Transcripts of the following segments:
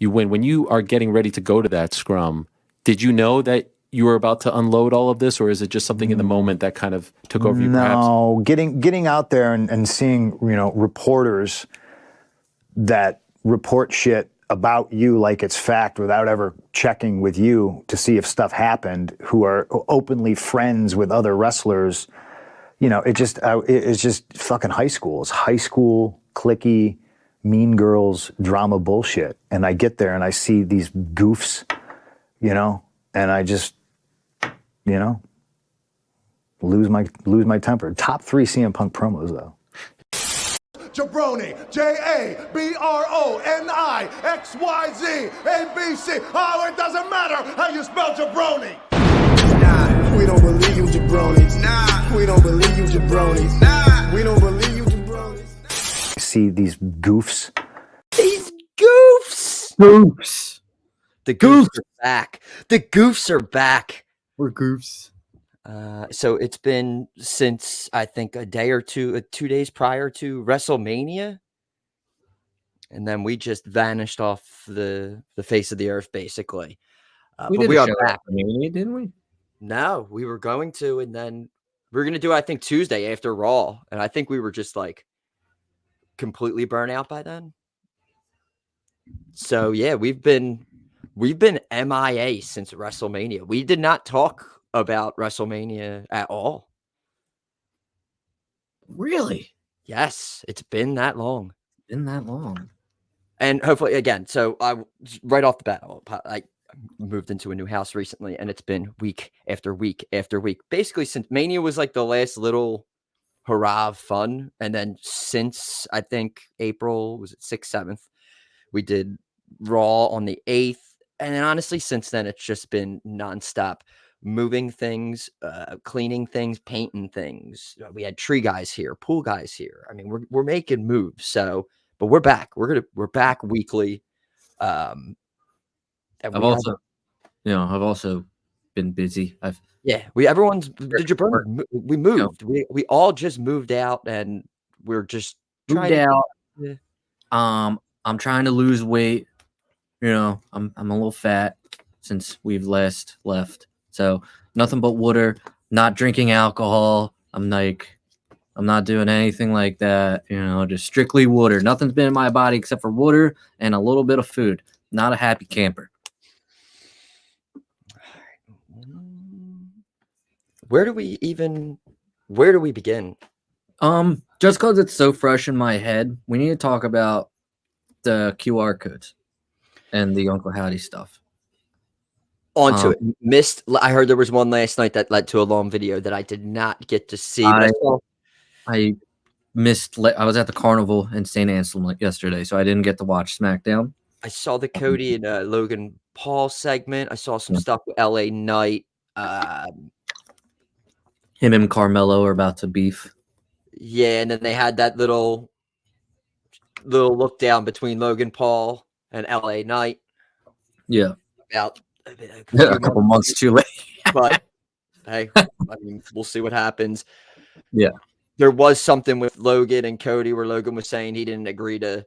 you win. When you are getting ready to go to that scrum, did you know that you were about to unload all of this, or is it just something in the moment that kind of took over you? Perhaps? No, getting out there and seeing reporters that report shit about you like it's fact without ever checking with you to see if stuff happened, who are openly friends with other wrestlers. It's just fucking high school. It's high school, cliquey, mean girls, drama bullshit. And I get there and I see these goofs, and I just, lose my temper. Top 3 CM Punk promos, though. jaBRONI, JaBRONIXYZ, ABC. It doesn't matter how you spell jaBRONI. Nah, we don't believe you, jaBROnis. Nah, we don't believe you, jaBROnis. Nah, we don't believe you, jaBROnis. See these goofs. These goofs. Goofs. The goofs are back. The goofs are back. We're goofs. So it's been since I think a day or 2 days prior to WrestleMania, and then we just vanished off the face of the earth, basically. We are back, didn't we? No, we were going to, and then we were going to do, I think, Tuesday after Raw, and I think we were just like completely burnt out by then. So yeah, we've been MIA since WrestleMania. We did not talk about WrestleMania at all. Really? Yes, it's been that long. And hopefully, again, so right off the bat, I moved into a new house recently, and it's been week after week after week. Basically, since Mania was like the last little hurrah of fun, and then since I think April, was it 6th, 7th, we did Raw on the 8th, and then honestly, since then, it's just been nonstop. Moving things, cleaning things, painting things. We had tree guys here, pool guys here. I mean, we're making moves. So, but we're back. We're back weekly. I've also been busy. We moved. We all just moved out, and we're just moved out. Yeah. I'm trying to lose weight. I'm a little fat since we've last left. So nothing but water, not drinking alcohol. I'm not doing anything like that, just strictly water. Nothing's been in my body except for water and a little bit of food. Not a happy camper. Where do we begin? Just because it's so fresh in my head, we need to talk about the QR codes and the Uncle Howdy stuff. Onto it. I heard there was one last night that led to a long video that I did not get to see. I missed. I was at the carnival in St. Anselm yesterday, so I didn't get to watch SmackDown. I saw the Cody and Logan Paul segment. I saw some stuff with LA Knight. Him and Carmelo are about to beef. Yeah, and then they had that little look down between Logan Paul and LA Knight. Yeah, about a couple months too late. But hey, I mean, we'll see what happens. Yeah, there was something with Logan and Cody where Logan was saying he didn't agree to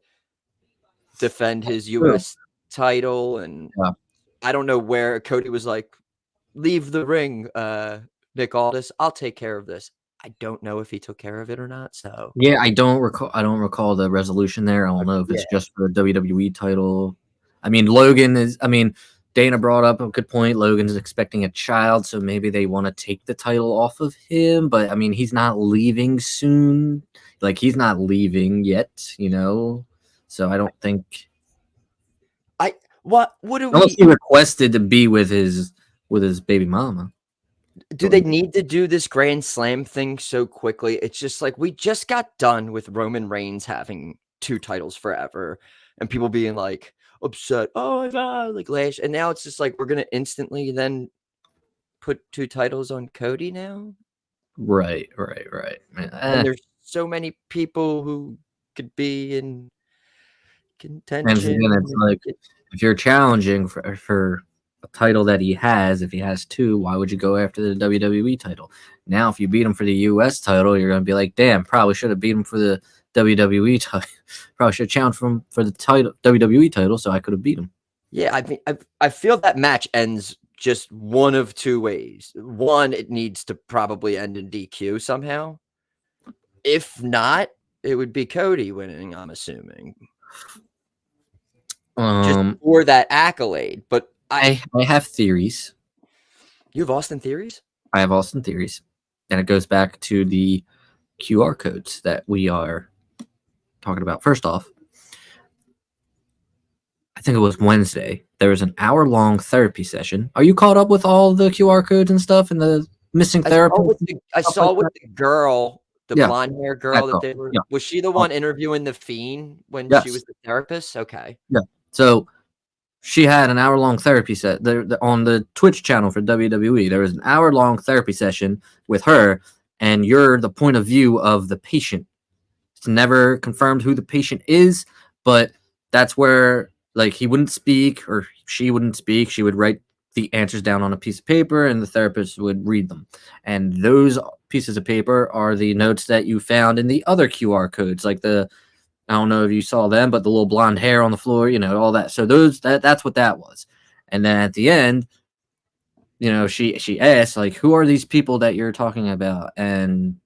defend his U.S. title, and I don't know where Cody was like, "Leave the ring, Nick Aldis. I'll take care of this." I don't know if he took care of it or not. So yeah, I don't recall the resolution there. I don't know if it's just for the WWE title. I mean, Dana brought up a good point. Logan's expecting a child, so maybe they want to take the title off of him. But I mean, he's not leaving soon. Like, he's not leaving yet, So I don't think. What do unless he requested to be with his baby mama. Do they need to do this Grand Slam thing so quickly? It's just like we just got done with Roman Reigns having 2 titles forever, and people being like upset. Oh my god, like Lash, and now it's just like we're gonna instantly then put 2 titles on Cody now. Right. And there's so many people who could be in contention. And it's like, if you're challenging for a title that he has, if he has 2, why would you go after the WWE title? Now, if you beat him for the US title, you're going to be like, damn, probably should have beat him for the WWE title. Probably should have challenged him for the title, WWE title, so I could have beat him. Yeah, I mean, I feel that match ends just one of two ways. One, it needs to probably end in DQ somehow. If not, it would be Cody winning, I'm assuming. Just for that accolade. But I have theories. You have Austin theories? I have Austin theories. And it goes back to the QR codes that we are talking about. First off, I think it was Wednesday. There was an hour-long therapy session. Are you caught up with all the QR codes and stuff and the missing therapy? I saw with the girl, the Yeah. blonde hair girl that girl. they were. Yeah. Was she the one interviewing the Fiend when she was the therapist? Okay. Yeah. So she had an hour-long therapy set on the Twitch channel for WWE. There was an hour-long therapy session with her, and you're the point of view of the patient. It's never confirmed who the patient is, but that's where like he wouldn't speak or she wouldn't speak. She would write the answers down on a piece of paper and the therapist would read them. And those pieces of paper are the notes that you found in the other QR codes, like I don't know if you saw them, but the little blonde hair on the floor, all that. So that's what that was. And then at the end, she asked, like, who are these people that you're talking about? And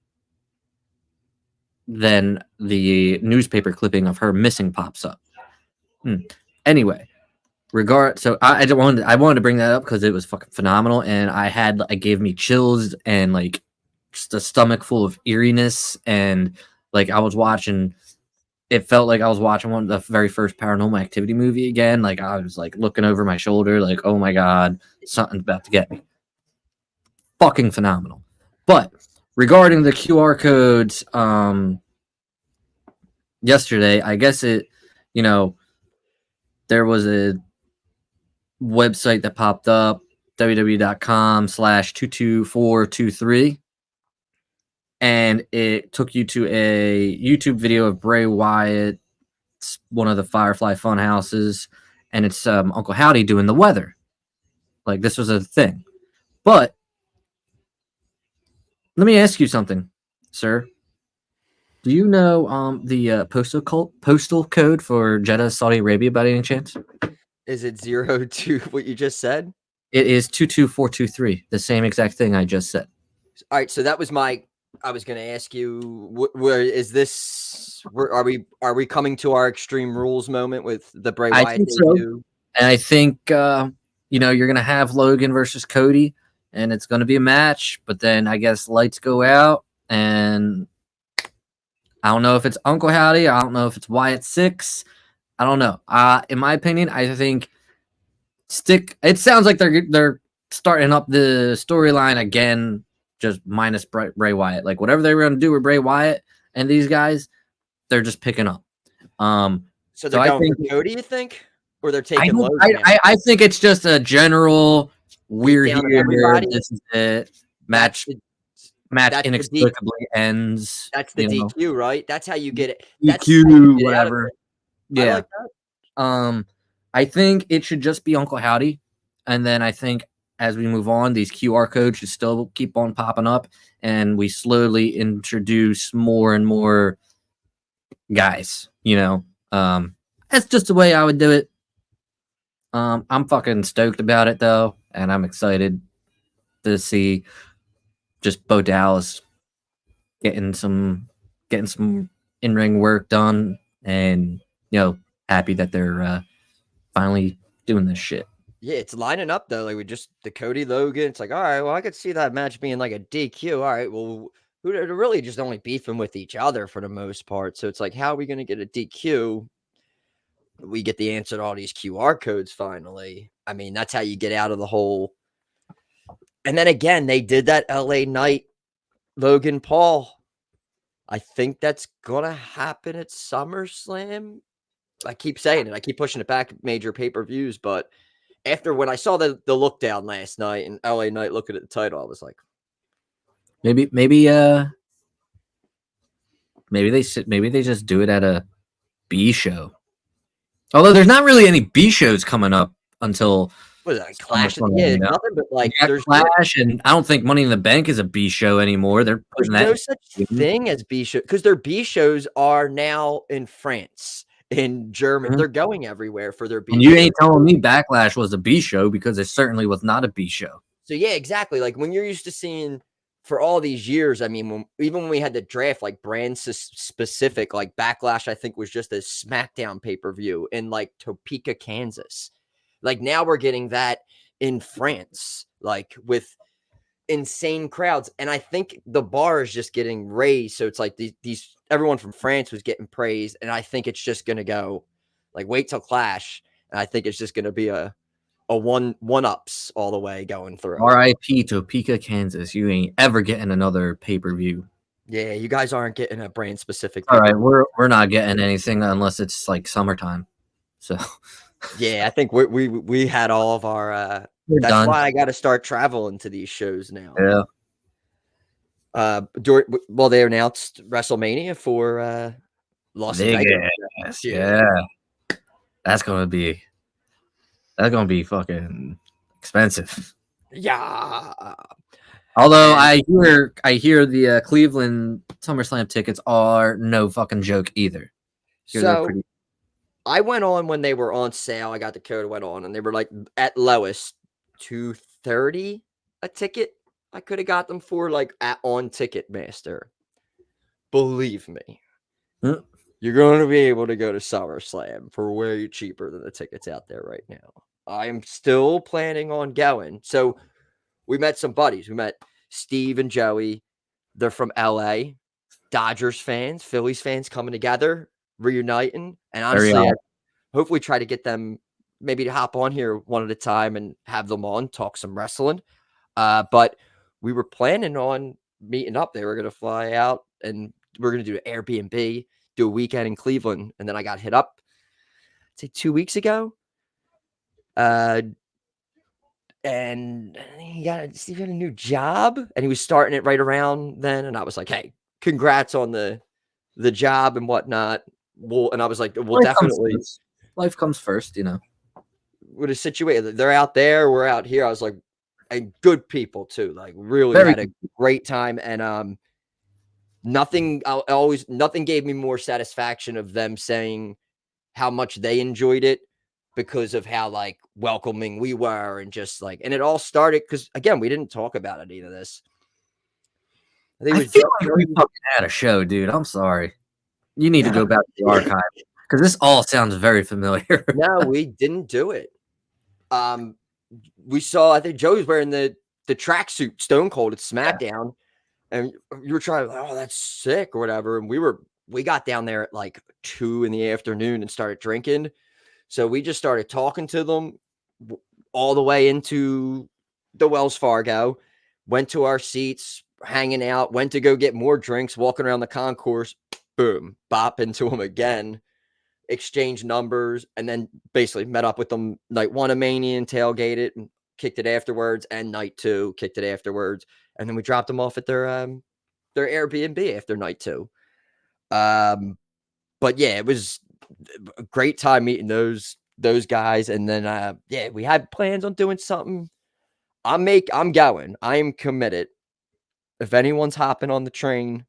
then the newspaper clipping of her missing pops up. Anyway, so I wanted to bring that up because it was fucking phenomenal, and it gave me chills and like just a stomach full of eeriness, and like it felt like I was watching one of the very first Paranormal Activity movie again. Like I was like looking over my shoulder, like, oh my god, something's about to get me. Fucking phenomenal. But regarding the QR codes, yesterday, I guess there was a website that popped up, www.com/22423, and it took you to a YouTube video of Bray Wyatt, one of the Firefly Fun Houses, and it's Uncle Howdy doing the weather. Like, this was a thing. But let me ask you something, sir. Do you know the postal code for Jeddah, Saudi Arabia, by any chance? Is it 02 what you just said? It is 22423, the same exact thing I just said. All right, so that was I was going to ask you, where is this? Are we coming to our Extreme Rules moment with the Bray Wyatt? I think so. And I think you're going to have Logan versus Cody, and it's going to be a match. But then I guess lights go out, and I don't know if it's Uncle Howdy. I don't know if it's Wyatt 6. I don't know. In my opinion, I think it sounds like they're starting up the storyline again, just minus Bray Wyatt. Like whatever they were going to do with Bray Wyatt and these guys, they're just picking up. So they're going for Cody, you think? Or they're taking Logan? I think it's just a general weird here. This is it. Match inexplicably ends. That's the DQ, right? That's how you get it. DQ, whatever. Yeah. I like that. I think it should just be Uncle Howdy. And then I think as we move on, these QR codes should still keep on popping up. And we slowly introduce more and more guys, That's just the way I would do it. I'm fucking stoked about it, though. And I'm excited to see just Bo Dallas getting some in-ring work done, and happy that they're finally doing this shit. Yeah, it's lining up though. Like the Cody Logan. It's like, all right, well, I could see that match being like a DQ. All right, well, they're really just only beefing with each other for the most part. So it's like, how are we going to get a DQ? We get the answer to all these QR codes finally. I mean, that's how you get out of the whole. And then again, they did that LA Knight Logan Paul. I think that's gonna happen at SummerSlam. I keep saying it. I keep pushing it back, major pay-per-views. But after when I saw the look down last night and LA Knight looking at the title, I was like, maybe they just do it at a B show. Although there's not really any B shows coming up until what is that, Clash of the Year? Nothing but like there's Clash, and I don't think Money in the Bank is a B show anymore. There's no such thing as B show because their B shows are now in France in Germany. They're going everywhere for their B. And you ain't telling me Backlash was a B show, because it certainly was not a B show. So yeah, exactly. Like when you're used to seeing for all these years, I mean, even when we had the draft, like brand specific, like Backlash, I think was just a SmackDown pay-per-view in like Topeka, Kansas. Like now we're getting that in France, like with insane crowds. And I think the bar is just getting raised. So it's like these everyone from France was getting praised. And I think it's just going to go like wait till Clash. And I think it's just going to be a one-ups all the way going through. R.I.P. Topeka, Kansas. You ain't ever getting another pay-per-view. Yeah, you guys aren't getting a brand specific. All right, we're not getting anything unless it's like summertime. So yeah, I think we had all of our we're that's done. why I got to start traveling to these shows now. Yeah. Well, they announced WrestleMania for Las Vegas. Yeah. That's gonna be fucking expensive. Yeah. Although I hear the Cleveland SummerSlam tickets are no fucking joke either. So I went on when they were on sale. I got the code, went on, and they were like at lowest $230 a ticket. I could have got them for like on Ticketmaster. Believe me, you're going to be able to go to SummerSlam for way cheaper than the tickets out there right now. I am still planning on going. So we met some buddies. We met Steve and Joey. They're from LA. Dodgers fans, Phillies fans coming together, reuniting. And honestly, I hopefully try to get them maybe to hop on here one at a time and have them on, talk some wrestling. But we were planning on meeting up. They were going to fly out and we're going to do an Airbnb, do a weekend in Cleveland. And then I got hit up, say 2 weeks ago. And he got a new job and he was starting it right around then. And I was like, hey, congrats on the job and whatnot. And I was like, well, definitely life comes first, you know. With a situation, they're out there, we're out here. I was like, and good people too. Like really had a great time. And nothing gave me more satisfaction of them saying how much they enjoyed it because of how like welcoming we were and just like, and it all started because again, we didn't talk about any of this. I feel like we fucking had a show, dude. I'm sorry. You need to go back to the archive because this all sounds very familiar. No, we didn't do it. We saw, I think Joey's wearing the tracksuit Stone Cold at SmackDown, and you were trying, oh, that's sick or whatever. And we got down there at like 2 PM and started drinking. So we just started talking to them all the way into the Wells Fargo, went to our seats, hanging out, went to go get more drinks, walking around the concourse, boom, bop into them again, exchange numbers, and then basically met up with them night 1 of Mania and tailgated and kicked it afterwards, and night 2 kicked it afterwards, and then we dropped them off at their Airbnb after night 2. But yeah, it was a great time meeting those guys, and then we had plans on doing something. I'm going. I am committed. If anyone's hopping on the train,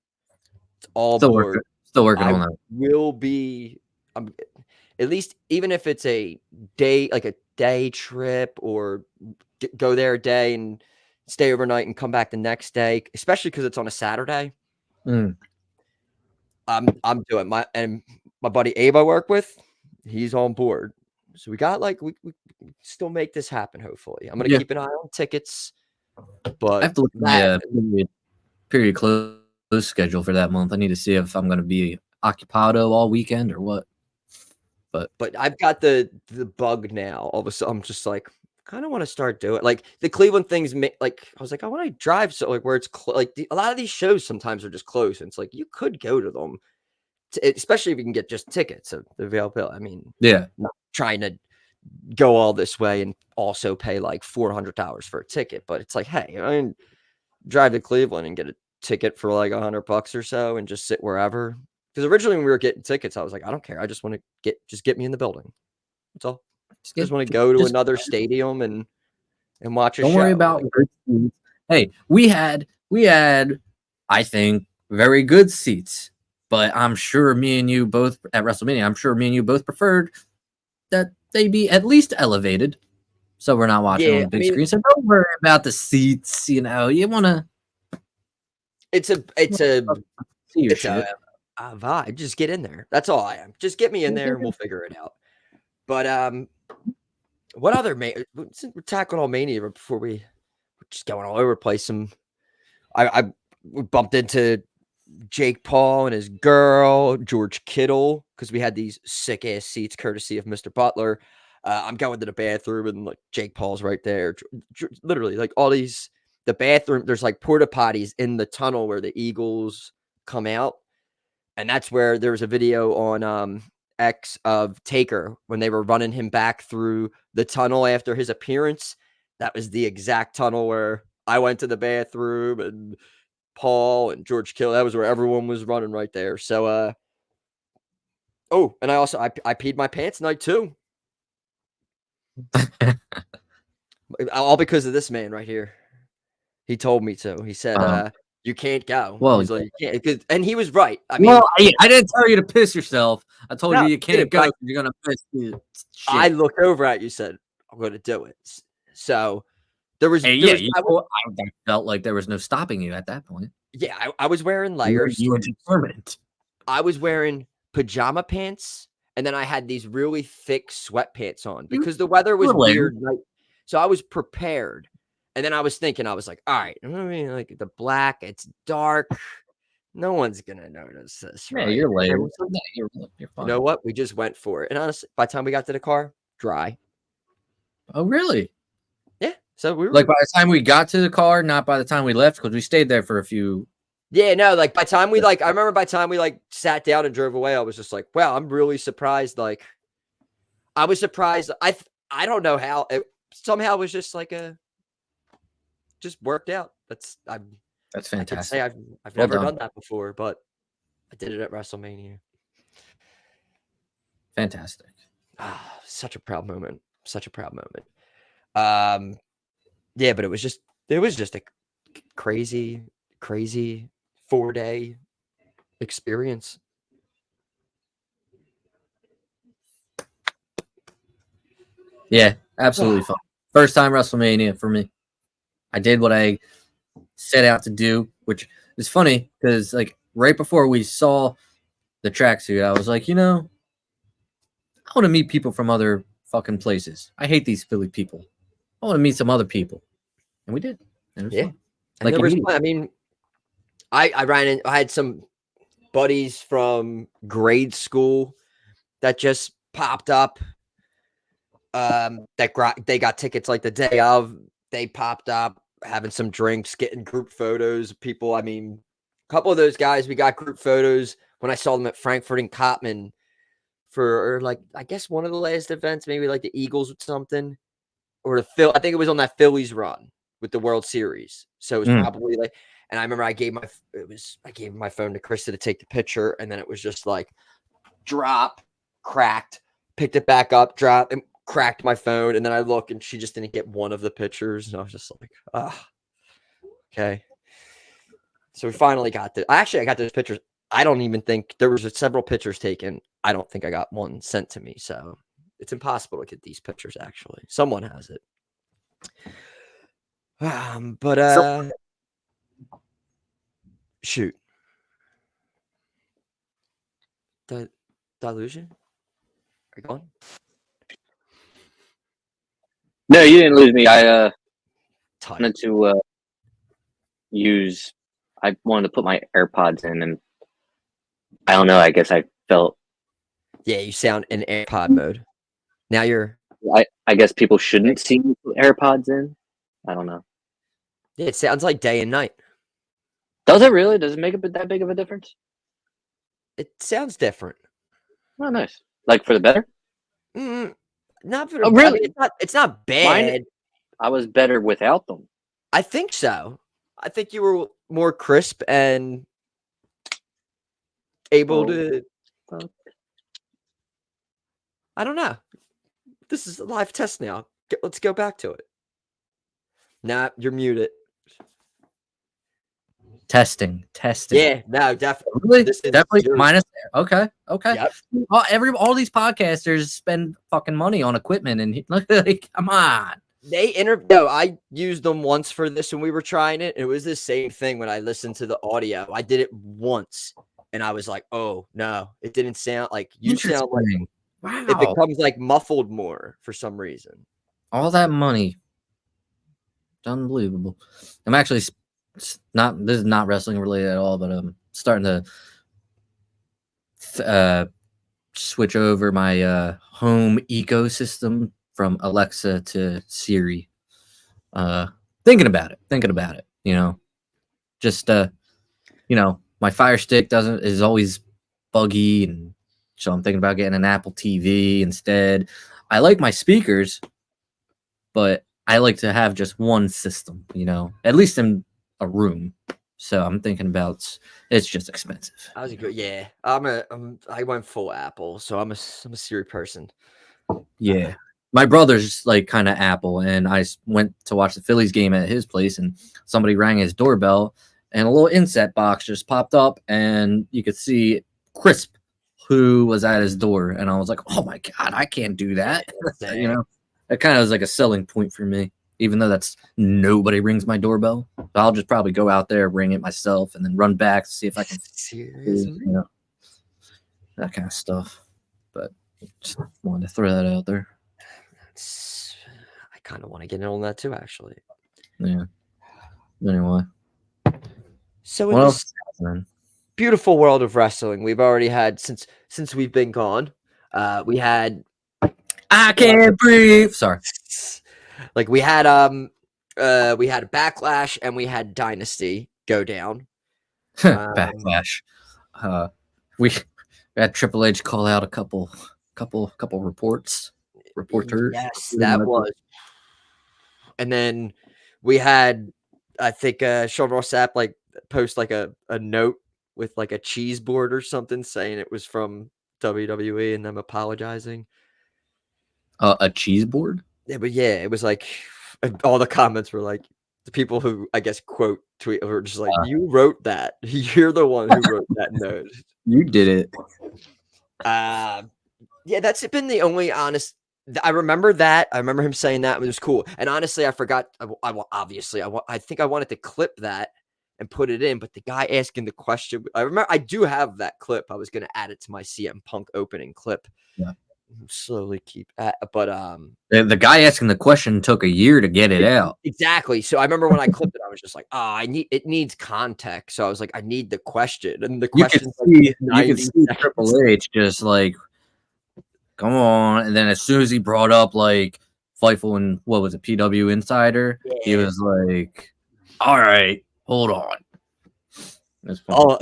it's all aboard. Still working on that. Will be at least, even if it's a day, like a day trip, or go there a day and stay overnight and come back the next day, especially because it's on a Saturday. I'm doing my buddy Abe I work with, he's on board. So we got like we still make this happen. Hopefully, I'm gonna keep an eye on tickets. But I have to look at the period close schedule for that month. I need to see if I'm gonna be occupado all weekend or what. But I've got the bug now. All of a sudden, I'm just like, kind of want to start doing like the Cleveland things. Like I was like, I want to drive so like where it's a lot of these shows sometimes are just close, and it's like you could go to them, especially if you can get just tickets of the availability. I mean, not trying to go all this way and also pay like $400 for a ticket, but it's like, hey, I mean, drive to Cleveland and get a ticket for like $100 or so and just sit wherever. Because originally when we were getting tickets, I was like, I don't care. I just want to get me in the building. That's all. Just want to go to another stadium and watch a show. Don't worry about good seats. Hey, we had I think very good seats But I'm sure me and you both at WrestleMania, I'm sure me and you both preferred that they be at least elevated. So we're not watching on the big screen. So don't worry about the seats. You know, you want to. It's a See your shit. a vibe. Just get in there. That's all I am. Just get me in there and we'll figure it out. But what other we're tackling all Mania before we're just going all over the place. I bumped into Jake Paul and his girl, George Kittle, because we had these sick ass seats courtesy of Mr. Butler. I'm going to the bathroom and like Jake Paul's right there. Literally, like all these, the bathroom, there's like porta potties in the tunnel where the Eagles come out. And that's where there was a video on X of Taker when they were running him back through the tunnel after his appearance. That was the exact tunnel where I went to the bathroom, and Paul and George Kittle. That was where everyone was running right there. So, oh, and I peed my pants night too. All because of this man right here. He told me to. He said, you can't go. Well, he's like, you can't. And he was right. I mean, well, I didn't tell you to piss yourself. I told you can't go. You're going to piss. Shit. I looked over at you, said, I'm going to do it. So there was. Hey, I felt like there was no stopping you at that point. Yeah, I was wearing layers. You were determined. I was wearing pajama pants, and then I had these really thick sweatpants on because the weather was weird. So I was prepared. And then I was thinking, I was like, all right, I mean, like the black, it's dark. No one's going to notice this. Yeah, right? you're late. You're fine. You know what? We just went for it. And honestly, by the time we got to the car, dry. Oh, really? Yeah. So we were like by the time we got to the car, not by the time we left, because we stayed there for a few. Yeah, no, like by the time we I remember by the time we sat down and drove away, I was just like, wow, I'm really surprised. Like, I was surprised. I don't know how it somehow was just like just worked out. That's fantastic. I've never done that before, but I did it at WrestleMania. Fantastic. Such a proud moment. Such a proud moment. Yeah, but it was just a crazy 4-day experience. Yeah, absolutely fun. First time WrestleMania for me. I did what I set out to do, which is funny because like right before we saw the tracksuit, I was like, I want to meet people from other fucking places. I hate these Philly people. I want to meet some other people, and we did. And it was fun. Like I mean, I ran in. I had some buddies from grade school that just popped up. They got tickets like the day of. They popped up, having some drinks, getting group photos of people. I mean, a couple of those guys, we got group photos when I saw them at Frankfurt and Cottman for I guess one of the last events, maybe like the Eagles or something, or I think it was on that Phillies run with the World Series. So it was probably and I remember I gave my phone to Krista to take the picture, and then it was just like drop, cracked, picked it back up, drop, and cracked my phone, and then I look and she just didn't get one of the pictures, and I was just like, okay. So we finally got I got those pictures. I don't even think there was several pictures taken. I don't think I got one sent to me, so it's impossible to get these pictures. Actually, someone has it. But shoot, delusion. Are you going? No, you didn't lose me. I wanted to I wanted to put my AirPods in, and I don't know. I guess I felt. Yeah, you sound in AirPod mode. Now you're. I guess people shouldn't see me put AirPods in. I don't know. Yeah, it sounds like day and night. Does it really? Does it make that big of a difference? It sounds different. Oh, nice. Like for the better? Not for the really? I mean, it's not bad. I was better without them. I think so. I think you were more crisp and able to. I don't know. This is a live test now. Let's go back to it. Nah, you're muted. Testing. Yeah, no, definitely. Really? This is Definitely yours. minus there. Okay. Yep. All these podcasters spend fucking money on equipment, and like, come on. No, I used them once for this when we were trying it. It was the same thing when I listened to the audio. I did it once, and I was like, "Oh no, it didn't sound like you sound like." Interesting. Wow. It becomes like muffled more for some reason. All that money. It's unbelievable. I'm actually not. This is not wrestling related at all, but I'm starting to switch over my home ecosystem from Alexa to Siri. Thinking about it. You know, just my Fire Stick is always buggy, and so I'm thinking about getting an Apple TV instead. I like my speakers, but I like to have just one system, at least in a room. So I'm thinking about it's just expensive. I was good. Yeah, I went full Apple, so I'm a Siri person. Yeah. My brother's like kind of Apple, and I went to watch the Phillies game at his place, and somebody rang his doorbell, and a little inset box just popped up, and you could see Crisp, who was at his door, and I was like, "Oh my god, I can't do that!" It kind of was like a selling point for me, even though nobody rings my doorbell. So I'll just probably go out there, ring it myself, and then run back to see if I can, that kind of stuff. But just wanted to throw that out there. I kind of want to get in on that too, actually. Yeah. Anyway. So in this beautiful world of wrestling, we've already had since we've been gone. We had I can't breathe. Sorry. Like we had Backlash and we had Dynasty go down. Backlash. We had Triple H call out a couple reporters. Yes, that was. And then we had, I think, Sean Ross Sapp like post like a note with like a cheese board or something saying it was from WWE and them apologizing. A cheese board? Yeah, but yeah, it was like all the comments were like the people who I guess quote tweet were just like, "You wrote that. You're the one who wrote that note. You did it." Yeah, that's been the only honest. I remember that. I remember him saying that. It was cool. And honestly, I forgot. I think I wanted to clip that and put it in, but the guy asking the question, I remember I do have that clip. I was going to add it to my CM Punk opening clip. Yeah. Slowly keep at, but the guy asking the question took a year to get it out. Exactly. So I remember when I clipped it, I was just like, it needs context. So I was like, I need the question, and the question. You can see Triple H just like, come on, and then as soon as he brought up like Fightful and what was it, PW Insider, he was like, all right, hold on. Oh,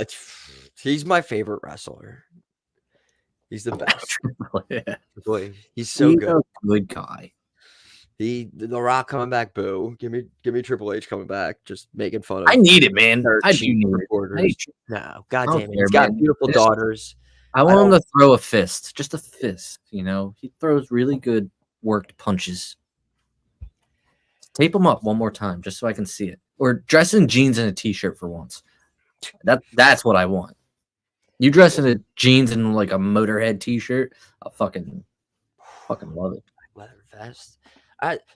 he's my favorite wrestler. He's the best. Yeah. Boy, he's so good. A good guy. The Rock coming back, boo. Give me Triple H coming back, just making fun of. I need it, man. I do need reporters. No, goddamn it. He's got beautiful daughters. I want him to throw a fist, just a fist. He throws really good worked punches. Tape him up one more time, just so I can see it. Or dress in jeans and a t-shirt for once. That's what I want. You dress in a jeans and like a Motorhead t-shirt, I'll fucking love it. Leather vest.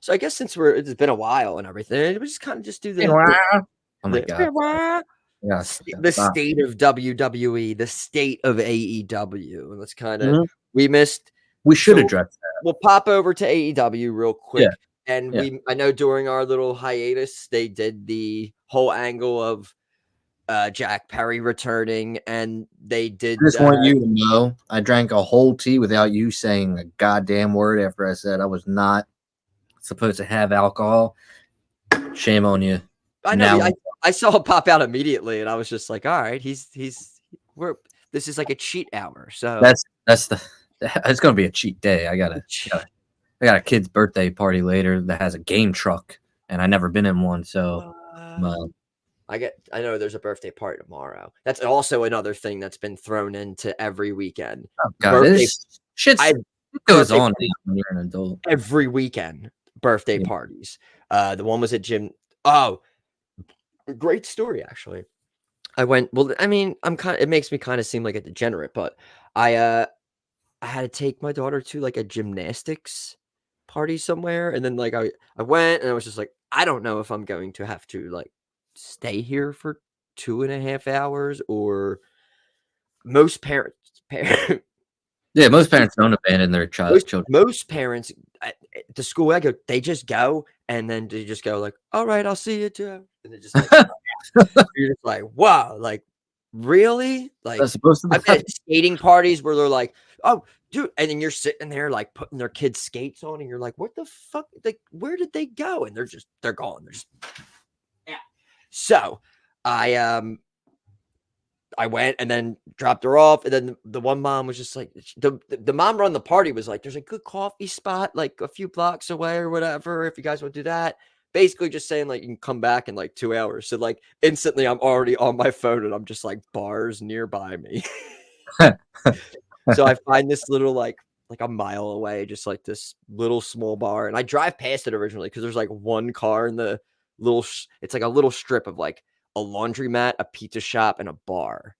So I guess since it's been a while and everything, we just kind of just do the oh my god. Yes, the state of WWE, the state of AEW, and let's kind of we should address that. We'll pop over to AEW real quick, and I know during our little hiatus they did the whole angle of Jack Perry returning, and they did. I just want you to know, I drank a whole tea without you saying a goddamn word after I said I was not supposed to have alcohol. Shame on you. I know. I saw it pop out immediately, and I was just like, "All right, this is like a cheat hour." So it's gonna be a cheat day. I got a kid's birthday party later that has a game truck, and I never been in one. So, I know there's a birthday party tomorrow. That's also another thing that's been thrown into every weekend. Oh God, shit goes on when you're an adult. Every weekend, birthday parties. The one was at Jim. Oh. Great story, actually. I went. Well, I mean, it makes me kind of seem like a degenerate, but I had to take my daughter to like a gymnastics party somewhere, and then like I went, and I was just like, I don't know if I'm going to have to like stay here for 2.5 hours, or most parents. Yeah, most parents don't abandon their children. Most parents at the school I go, they just go, and then they just go like, "All right, I'll see you, Joe," and they're just like, you're just like, wow, like really? Like That's supposed to be. I've been at skating parties where they're like, "Oh, dude," and then you're sitting there like putting their kids' skates on, and you're like, "What the fuck? Like, where did they go?" And they're gone. They're just yeah. So I went and then dropped her off, and then the one mom was just like, the mom run the party was like, "There's a good coffee spot like a few blocks away or whatever. If you guys want to do that." Basically, just saying like you can come back in like 2 hours. So like instantly, I'm already on my phone and I'm just like bars nearby me. So I find this little like a mile away, just like this little small bar, and I drive past it originally because there's like one car in the little. It's like a little strip of like a laundromat, a pizza shop, and a bar,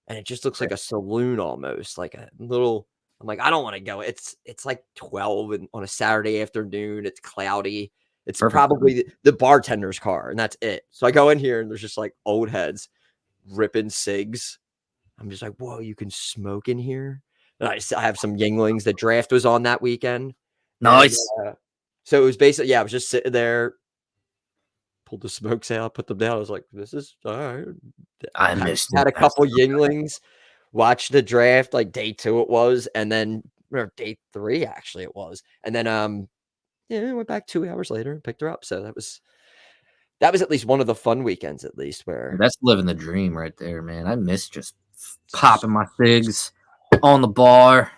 and it just looks like a saloon almost, like a little. I'm like, I don't want to go. It's like 12 and on a Saturday afternoon. It's cloudy. It's Perfect. probably the bartender's car, and that's it. So I go in here, and there's just like old heads ripping cigs. I'm just like, whoa, you can smoke in here. And I have some Yinglings. The draft was on that weekend. Nice. And, so it was basically, I was just sitting there, pulled the smokes out, put them down. I was like, this is all right. I missed Had it. a couple Yinglings, watched the draft, like day 2 it was, and then or day 3 actually it was. And then I went back 2 hours later and picked her up. So that was at least one of the fun weekends, at least where That's living the dream right there, man. I miss just popping my cigs on the bar.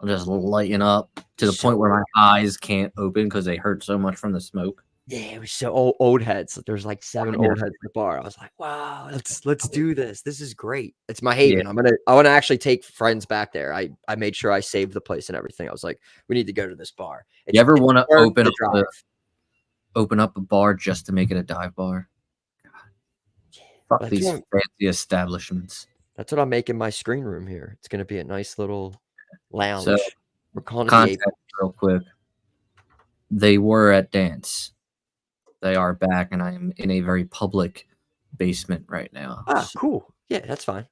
I'm just lighting up to the point where my eyes can't open because they hurt so much from the smoke. yeah, it was so old heads. There's like 7 old heads at the bar. I was like, wow, let's do this. This is great. It's my haven. Yeah. I want to actually take friends back there. I made sure I saved the place and everything. I was like, we need to go to this bar. You ever want to worth open the up drive. open up a bar just to make it a dive bar? Fuck That's these what- fancy establishments. That's what I'm making my screen room here. It's going to be a nice little lounge. So, We're calling it the Context real quick. They were at dance. They are back, and I am in a very public basement right now. Ah, So cool. Yeah, that's fine.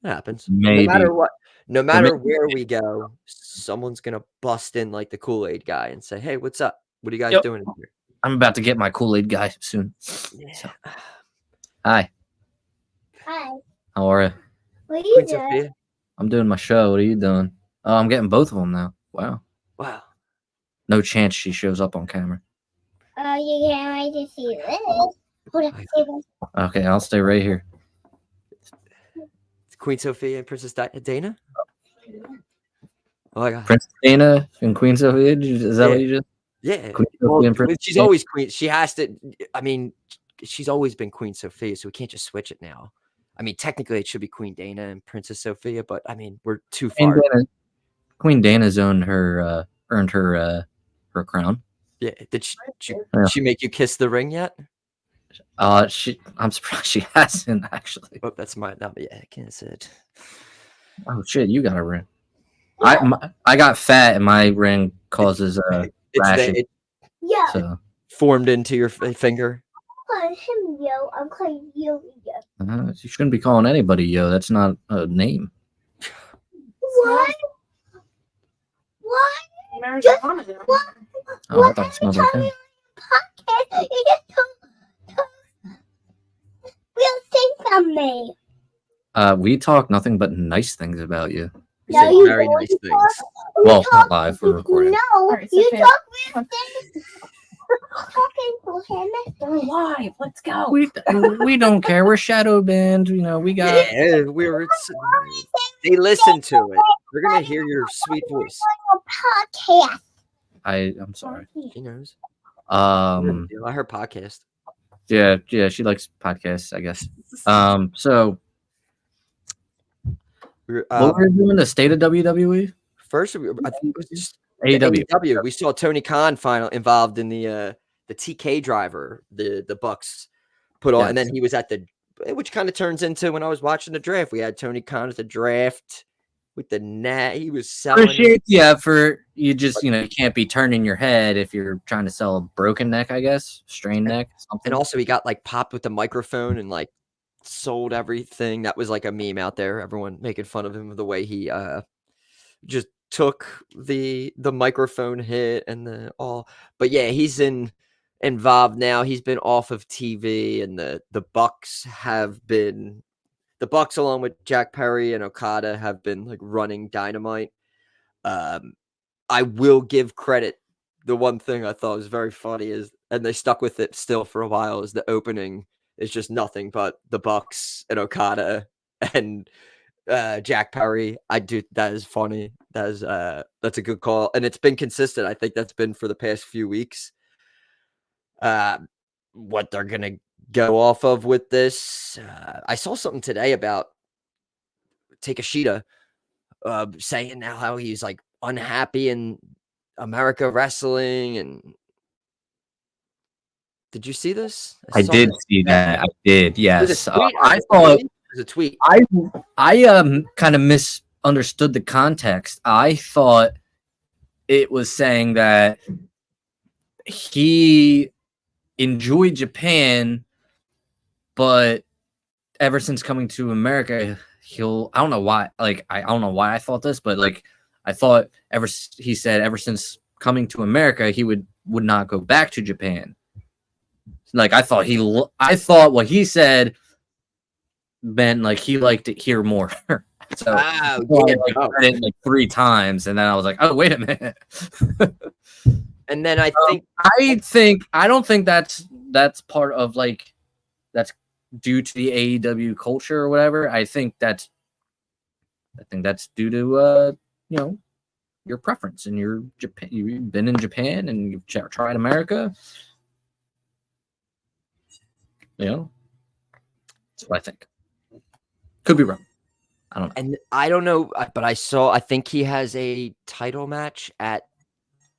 That happens. Maybe. No matter what, no matter maybe- where we go, someone's gonna bust in like the Kool-Aid guy and say, "Hey, what's up? What are you guys Yep. doing in here?" I'm about to get my Kool-Aid guy soon. Yeah. So, hi. Hi. How are you? What are you Queen doing? Sophia. I'm doing my show. What are you doing? Oh, I'm getting both of them now. Wow. Wow. No chance she shows up on camera. Oh, you can't wait to see this. Hold on. Stay there. Okay, I'll stay right here. It's Queen Sophia and Princess Dana. Oh my god. Princess Dana and Queen Sophia. Is that what you just? Yeah. Queen Well, Sophia and Princess she's Dana? always Queen. She has to. I mean, she's always been Queen Sophia, so we can't just switch it now. I mean, technically, it should be Queen Dana and Princess Sophia, but I mean, we're too far. Queen Dana's earned her crown. Yeah. Did she make you kiss the ring yet? I'm surprised she hasn't actually. Oh, that's my. No, yeah, I can't say it. Oh shit, you got a ring. I got fat and my ring causes rashes. It Yo, So formed into your finger. I'm calling him Yo. I'm calling you Yo. you shouldn't be calling anybody yo. That's not a name. What? What? Just what? Oh, I thought it smelled like him. Podcast. You just told real things on me. We talk nothing but nice things about you. We No, say you very don't nice talk- things. you Well, talk- not live. We're recording. No, Alright, you Sophia. talk real things. Talking to him. We're live. Let's go. We don't care. We're shadow band. You know, we got. Yeah, they listen to it. They're gonna hear your sweet voice. Podcast. I'm sorry. She knows. I heard podcast. Yeah, she likes podcasts, I guess. So what were you doing? The state of WWE? First, I think it was just AEW. AEW. We saw Tony Khan final involved in the TK driver, the Bucks put on, and then he was at the which kind of turns into when I was watching the draft. We had Tony Khan at the draft with the net. He was selling. Appreciate the effort. You just, you can't be turning your head if you're trying to sell a broken neck, I guess, strained neck, something. And also, he got like popped with the microphone and like sold everything. That was like a meme out there. Everyone making fun of him the way he just took the microphone hit and the all. But yeah, he's involved now. He's been off of TV, and the Bucks along with Jack Perry and Okada have been like running Dynamite. I will give credit. The one thing I thought was very funny is, and they stuck with it still for a while, is the opening is just nothing but the Bucks and Okada and Jack Perry. That is funny. That's a good call, and it's been consistent. I think that's been for the past few weeks. What they're gonna go off of with this, I saw something today about Takeshita saying now how he's like unhappy in America wrestling. And did you see this? I did see that. I did. Yes. I thought it was a tweet. I kind of misunderstood the context. I thought it was saying that he enjoyed Japan, but ever since coming to America, I don't know why. Like, I don't know why I thought this, but like, I thought he said ever since coming to America, he would not go back to Japan. Like, I thought what he said meant like he liked it here more. So I read it like 3 times, and then I was like, oh, wait a minute. And then I don't think that's part of like that's due to the AEW culture or whatever. I think that's due to your preference, and you've been in Japan and you've tried America. That's what I think. Could be wrong. I don't know. And I don't know, but I think he has a title match at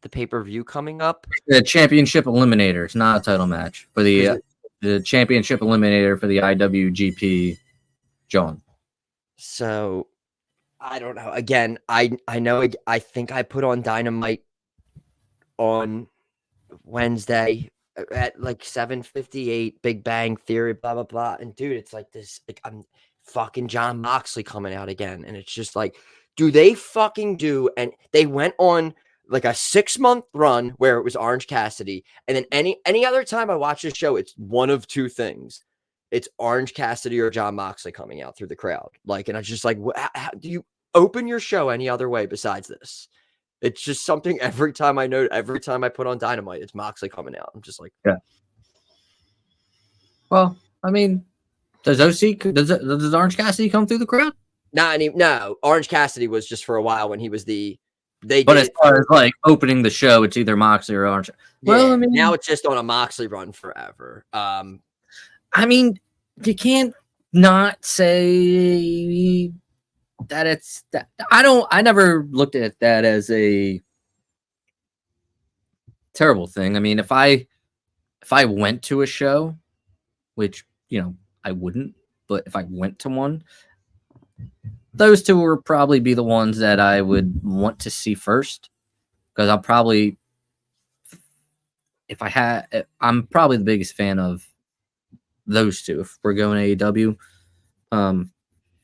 the pay-per-view coming up. The championship eliminator. It's not a title match for the championship eliminator for the IWGP. John. So I don't know. Again, I know. I think I put on Dynamite on Wednesday at like 7:58. Big Bang Theory, blah blah blah. And dude, it's like this. Like, I'm fucking John Moxley coming out again, and it's just like, do they fucking do? And they went on like a 6-month run where it was Orange Cassidy, and then any other time I watch this show, it's one of 2 things. It's Orange Cassidy or John Moxley coming out through the crowd. Like, and I was just like, how do you open your show any other way besides this? It's just something every time I put on Dynamite, it's Moxley coming out. I'm just like, yeah. Well, I mean, does Orange Cassidy come through the crowd? No, Orange Cassidy was just for a while when he was but as far as like opening the show, it's either Moxley or Orange. Yeah, well, I mean, now it's just on a Moxley run forever. I mean, you can't not say that it's that. I never looked at that as a terrible thing. I mean, if I went to a show, which I wouldn't, but if I went to one, those 2 would probably be the ones that I would want to see first, because I'm probably the biggest fan of those 2. If we're going AEW,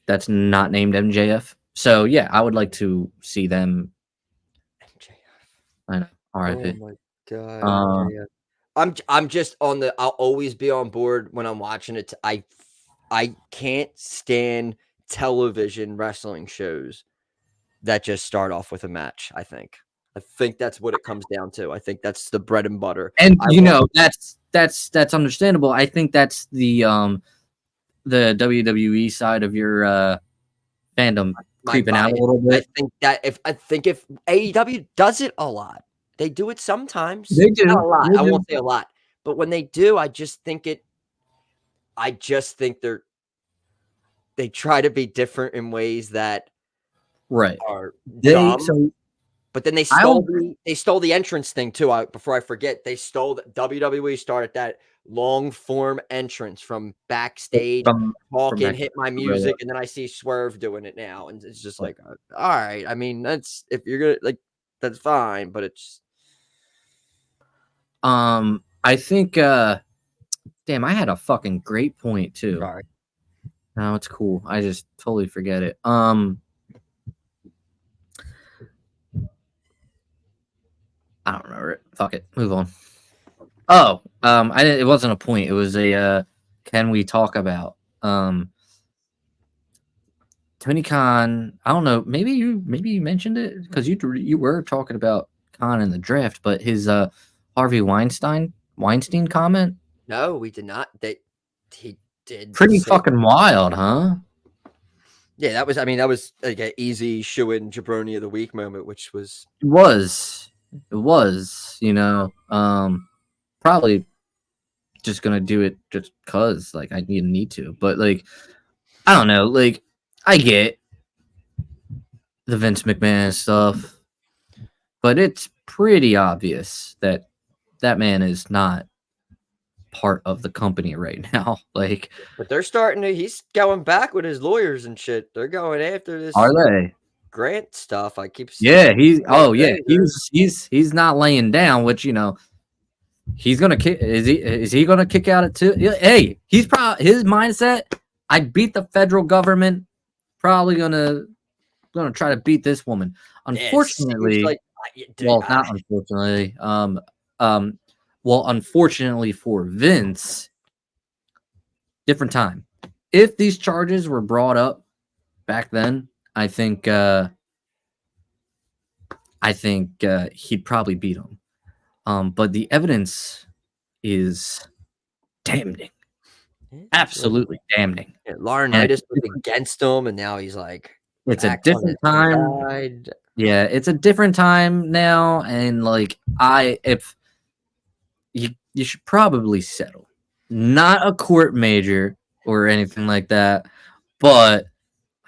that's not named MJF. So yeah, I would like to see them. MJF. I know. RIP. Oh my god. I'm just on the. I'll always be on board when I'm watching it. I can't stand television wrestling shows that just start off with a match. I think that's what it comes down to. I think that's the bread and butter. And that's understandable. I think that's the WWE side of your fandom creeping out a little bit. I think if AEW does it a lot, they do it sometimes. They do. Not a lot. I won't say a lot, but when they do, I just think they try to be different in ways that are dumb. But then they stole the entrance thing too. Before I forget, they stole WWE started that long form entrance from backstage, from talking, back hit my right. music, and then I see Swerve doing it now, and it's just like, all right. I mean, that's if you're gonna like, that's fine, but it's. I think. Damn, I had a fucking great point too. Sorry. No, it's cool. I just totally forget it. I don't remember it. Fuck it. Move on. Oh, it wasn't a point. It was a can we talk about Tony Khan? I don't know. Maybe you mentioned it because you were talking about Khan in the draft, but his Harvey Weinstein comment. No, we did not. He did Pretty say, fucking wild, huh? yeah, that was. I mean, that was like an easy shoe-in jabroni of the week moment, which was. It was, probably just gonna do it just cause like I need to, but like I don't know, like I get the Vince McMahon stuff, but it's pretty obvious that that man is not part of the company right now. Like, But they're starting to. He's going back with his lawyers and shit. They're going after this. are they? Grant stuff? I keep. Yeah, he's. Oh, Yeah, he's not laying down. Which he's gonna kick. Is he gonna kick out at 2? Hey, he's probably his mindset. I beat the federal government. Probably gonna try to beat this woman. Unfortunately, not unfortunately. Well, unfortunately for Vince, different time. If these charges were brought up back then, I think he'd probably beat him. But the evidence is damning. Absolutely damning. Yeah, Laurinaitis was against him, and now he's like, it's a different time. Yeah, it's a different time now, and like if you should probably settle. Not a court major or anything like that, but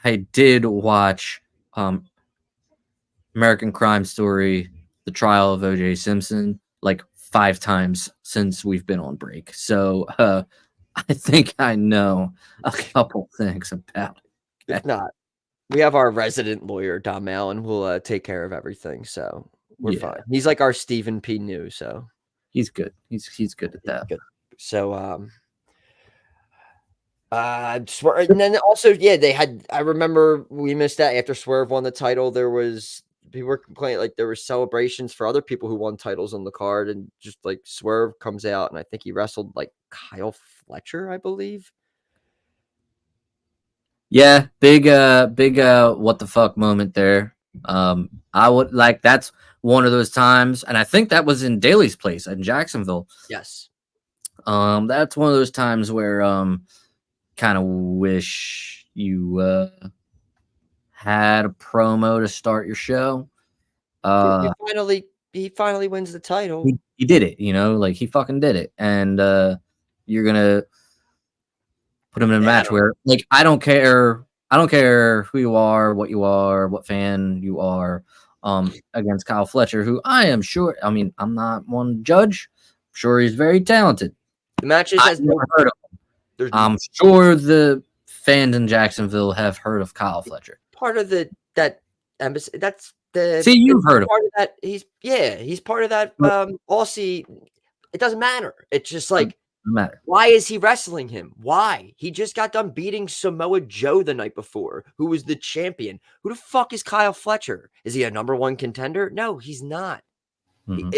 I did watch American Crime Story, the trial of O.J. Simpson, like 5 times since we've been on break. So I think I know a couple things about it. If not, we have our resident lawyer, Dom Allen, will take care of everything. So we're fine. He's like our Stephen P. New, so he's good. He's good at that. Good. So and then also, yeah, they had. I remember we missed that after Swerve won the title. There was people were complaining like there were celebrations for other people who won titles on the card, and just like Swerve comes out, and I think he wrestled like Kyle Fletcher, I believe. Yeah, big what the fuck moment there. I would like that's one of those times, and I think that was in Daly's place in Jacksonville. Yes. That's one of those times where kind of wish you had a promo to start your show. He finally wins the title. He did it, like he fucking did it, and you're gonna put him in a match where, like, I don't care who you are, what fan you are, against Kyle Fletcher, who I am sure. I mean, I'm not one judge. I'm sure he's very talented. The matches I've never heard of him. I'm sure the fans in Jacksonville have heard of Kyle Fletcher. Part of that embassy. That's the. See, you've heard of part of that. He's part of that. Aussie. It doesn't matter. It's just like. Matter. Why is he wrestling him? Why? He just got done beating Samoa Joe the night before, who was the champion. Who the fuck is Kyle Fletcher? Is he a #1 contender? No, he's not. Mm-hmm.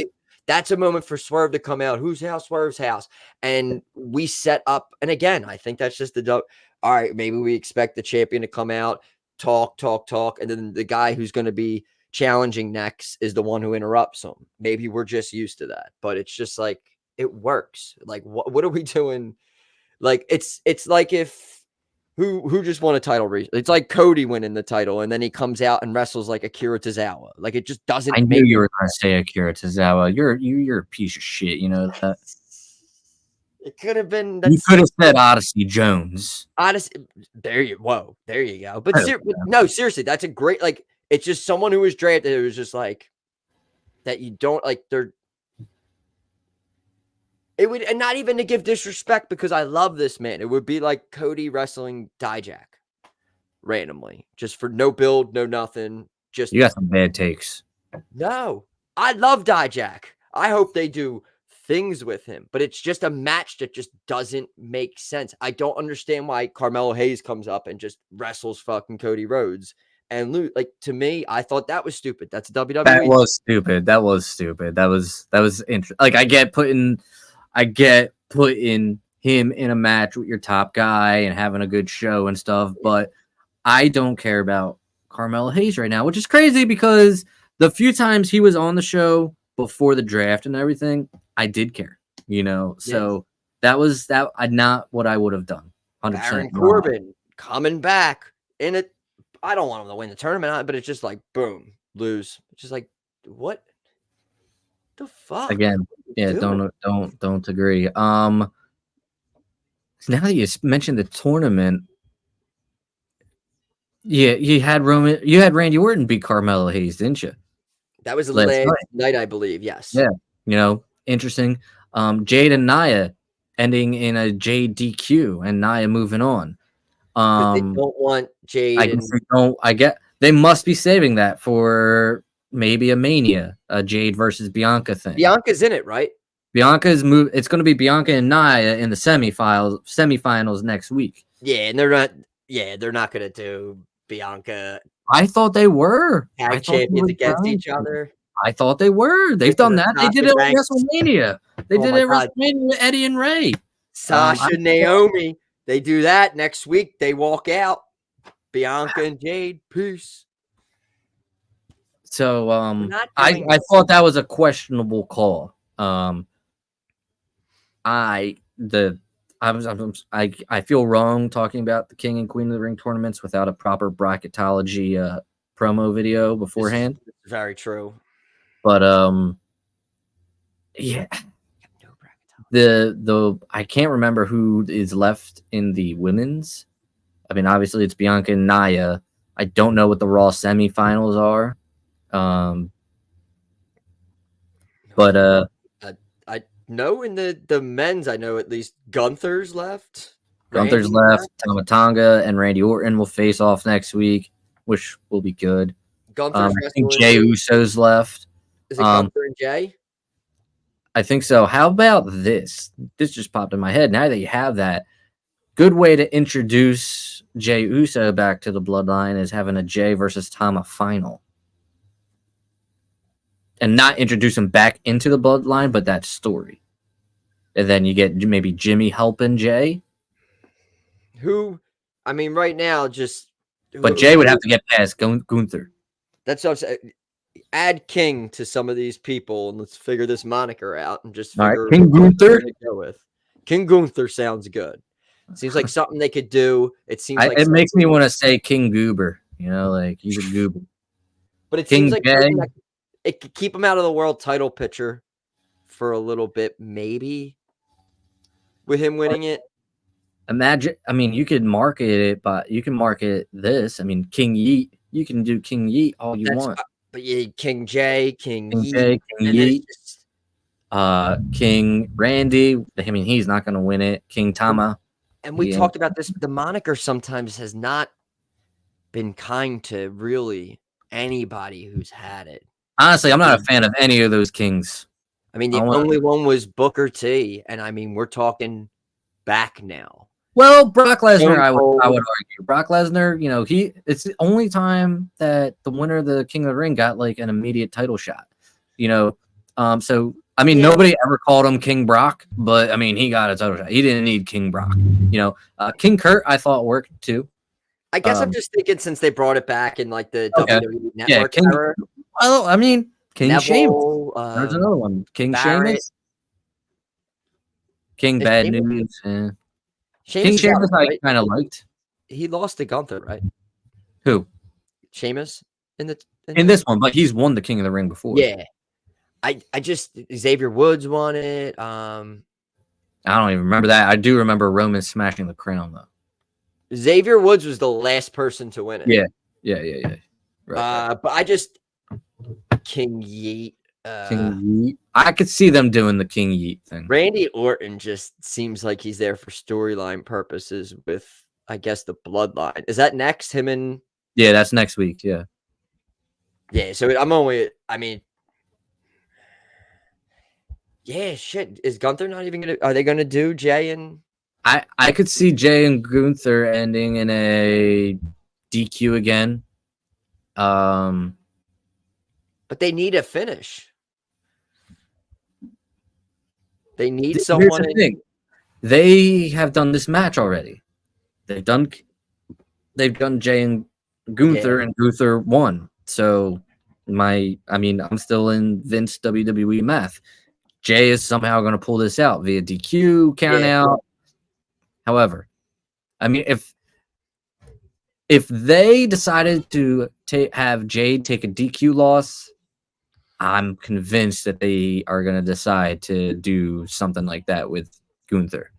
That's a moment for Swerve to come out. Whose house? Swerve's house. And we set up. And again, I think that's just all right, maybe we expect the champion to come out, talk. And then the guy who's going to be challenging next is the one who interrupts him. Maybe we're just used to that. But it's just like, it works. Like, what are we doing? Like, it's like if who just won a title it's like Cody winning the title and then he comes out and wrestles like Akira Tozawa. Like, it just doesn't. I knew you were going to say Akira Tozawa. You're a piece of shit. You know that. It could have been. You could have said Odyssey Jones. Odyssey. There you go. But no, seriously, that's a great. Like, it's just someone who was drafted. It was just like that. You don't like. They're. It would, and not even to give disrespect because I love this man. It would be like Cody wrestling Dijak randomly, just for no build, no nothing. Just You got some bad takes. no. I love Dijak. I hope they do things with him, but it's just a match that just doesn't make sense. I don't understand why Carmelo Hayes comes up and just wrestles fucking Cody Rhodes and lose. Like, to me, I thought that was stupid. That's WWE. That was stupid. That was interesting. Like, I get putting him in a match with your top guy and having a good show and stuff, but I don't care about Carmelo Hayes right now, which is crazy because the few times he was on the show before the draft and everything, I did care, you know. So that was not what I would have done. 100%. Baron Corbin coming back in it. I don't want him to win the tournament, but it's just like boom, lose. It's just like what the fuck? Again, yeah, don't agree. Now that you mentioned the tournament, yeah, you had Randy Orton beat Carmelo Hayes, didn't you? That was the last night, I believe. Yes. Yeah, you know, interesting. Jade and Nia ending in a Jade DQ and Nia moving on. They don't want Jade. They must be saving that for maybe a Mania, a Jade versus Bianca thing. Bianca's in it, right? Bianca's move. It's going to be Bianca and Nia in the semifinals next week. Yeah, and they're not. Yeah, they're not going to do Bianca. I thought they were tag champions against each other. I thought they were. They've done that. They did it at WrestleMania. They did it at WrestleMania with Eddie and Ray. Sasha, Naomi. They do that next week. They walk out. Bianca and Jade. Peace. So I thought that was a questionable call. I feel wrong talking about the King and Queen of the Ring tournaments without a proper bracketology promo video beforehand. It's very true. But yeah. The I can't remember who is left in the women's. I mean, obviously it's Bianca and Nia. I don't know what the Raw semifinals are. But I know in the men's, I know at least Gunther's left. Gunther's left. Tama Tonga and Randy Orton will face off next week, which will be good. Gunther's I think Jey Uso's left. Is it Gunther and Jay? I think so. How about this? This just popped in my head. Now that you have that, good way to introduce Jey Uso back to the bloodline is having a Jey versus Tama final. And not introduce him back into the bloodline, but that story. And then you get maybe Jimmy helping Jey. Who, I mean, right now, just... But Jey would have to get past Gunther. That's what I'm saying. Add King to some of these people, and let's figure this moniker out and just figure out King Gunther. Go with. King Gunther sounds good. Seems like something they could do. It seems like it makes me want to say King Goober. You know, like he's a goober. But it King seems like it could keep him out of the world title picture for a little bit, maybe, with him winning it. Imagine, I mean, you could market it, but you can market this. I mean, King Yeet. You can do King Yeet all you want. But yeah, King Jay, King Yeet, King Yeet, King Randy. I mean, he's not going to win it. King Tama. And we talked about this. The moniker sometimes has not been kind to really anybody who's had it. Honestly, I'm not a fan of any of those kings. I mean, the only one was Booker T, and I mean, we're talking back now. Well, Brock Lesnar, I would argue. Brock Lesnar, you know, it's the only time that the winner of the King of the Ring got like an immediate title shot. You know, so I mean, nobody ever called him King Brock, but I mean, he got a title shot. He didn't need King Brock. You know, King Kurt, I thought worked too. I guess I'm just thinking since they brought it back in like the WWE Network era. Well, I mean, King Neville, Sheamus. There's another one. King Sheamus. King Bad News. Yeah. King Sheamus, I kind of liked. He lost to Gunther, right? Who? Sheamus in this one, but he's won the King of the Ring before. Yeah, I just Xavier Woods won it. I don't even remember that. I do remember Roman smashing the crown though. Xavier Woods was the last person to win it. Yeah. Right. But I just King Yeet. King Yeet. I could see them doing the King Yeet thing. Randy Orton just seems like he's there for storyline purposes with, I guess, the bloodline. Is that next? Him and Yeah, that's next week. Yeah. yeah. So yeah, shit. Is Gunther not even gonna? Are they gonna do Jay and? I could see Jay and Gunther ending in a DQ again. But they need a finish. They need Here's someone. the thing. They have done this match already. They've done Jay and Gunther, and Gunther won. So I'm still in Vince WWE math. Jay is somehow going to pull this out via DQ, count out. However, I mean, if they decided to have Jay take a DQ loss, I'm convinced that they are going to decide to do something like that with Gunther.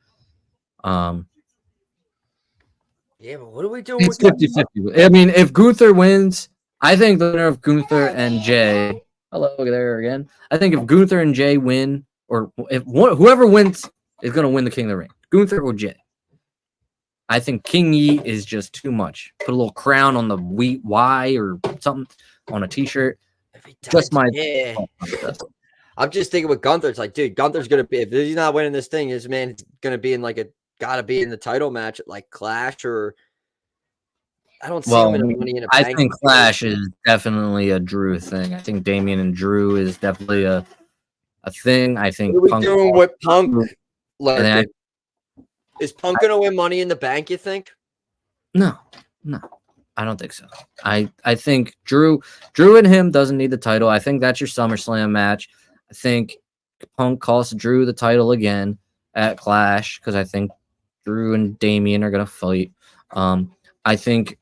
Yeah, but what are we doing? It's 50-50. I mean, if Gunther wins, I think the winner of Gunther and Jay. Hello there again. I think if Gunther and Jay win, or if whoever wins is going to win the King of the Ring, Gunther or Jay. I think King Yeet is just too much. Put a little crown on the wheat Y or something on a T-shirt. Just my I'm just thinking with Gunther. It's like, dude, Gunther's gonna be, if he's not winning this thing, his man's gonna be in gotta be in the title match at like Clash, or I don't see him in a Money in a Bank. I think Clash is definitely a Drew thing. I think Damian and Drew is definitely a thing. I think what are we doing with Punk? Is Punk gonna win Money in the Bank, you think? No. I don't think so. I think Drew and him doesn't need the title. I think that's your SummerSlam match. I think Punk costs Drew the title again at Clash because I think Drew and Damian are gonna fight. I think,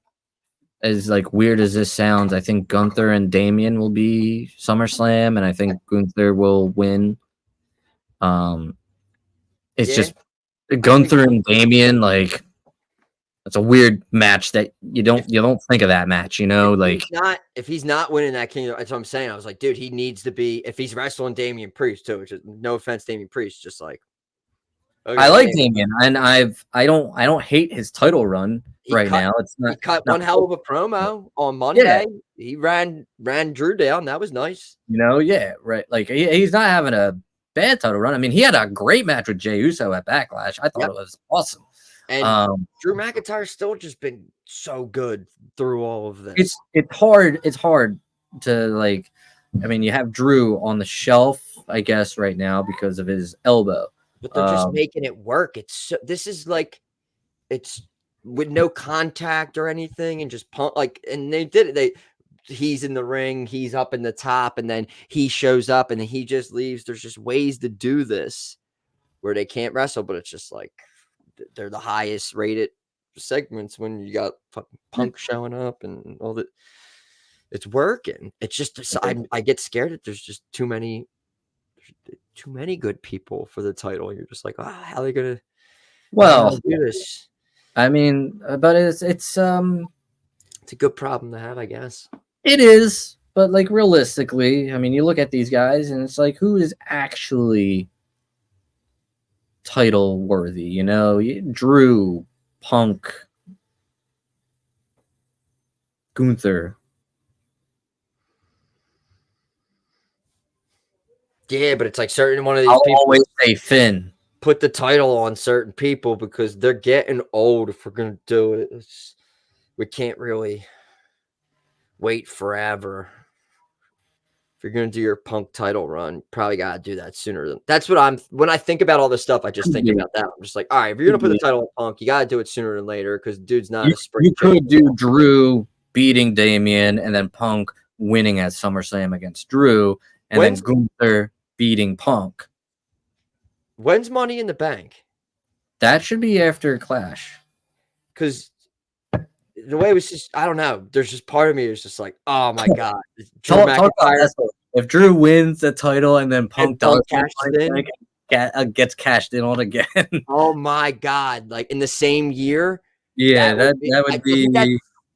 as like weird as this sounds, I think Gunther and Damian will be SummerSlam, and I think Gunther will win. It's just Gunther and Damian, like, it's a weird match that you don't think of that match, like if he's not winning that King, that's what I'm saying. I was like, dude, he needs to be, if he's wrestling Damian Priest too, which is no offense, Damian Priest, just like okay, I like Damian, and I don't hate his title run now. It's not, he cut one hell of a promo on Monday. Yeah. He ran Drew down. That was nice. Yeah, right. Like he's not having a bad title run. I mean, he had a great match with Jey Uso at Backlash. I thought it was awesome. And Drew McIntyre's still just been so good through all of this. It's hard to like. I mean, you have Drew on the shelf, I guess, right now because of his elbow. But they're just making it work. This is like, it's with no contact or anything, and just pump and they did it. He's in the ring, he's up in the top, and then he shows up, and then he just leaves. There's just ways to do this where they can't wrestle, but it's just like they're the highest rated segments when you got fucking Punk showing up and all that. It's working. It's just I get scared that there's just too many good people for the title. You're just like, how are they gonna do this? I mean, but it's a good problem to have, I guess. It is, but like realistically, I mean, you look at these guys and it's like, who is actually title worthy? Drew, Punk, Gunther. Yeah, but it's like certain one of these I'll people always say Finn. Put the title on certain people because they're getting old. If we're gonna do it, we can't really wait forever. If you're gonna do your Punk title run, probably gotta do that sooner. That's what when I think about all this stuff, I just think about that. I'm just like, all right, if you're gonna put the title on Punk, you gotta do it sooner than later because dude's not a spring. You could do Drew beating Damian and then Punk winning at SummerSlam against Drew, and then Gunther beating Punk. When's Money in the Bank? That should be after Clash. Because the way it was just, I don't know. There's just part of me is just like, oh my God. Drew McIntyre. If Drew wins the title and then Punk gets cashed in on again. Oh my God. Like in the same year? Yeah, that would be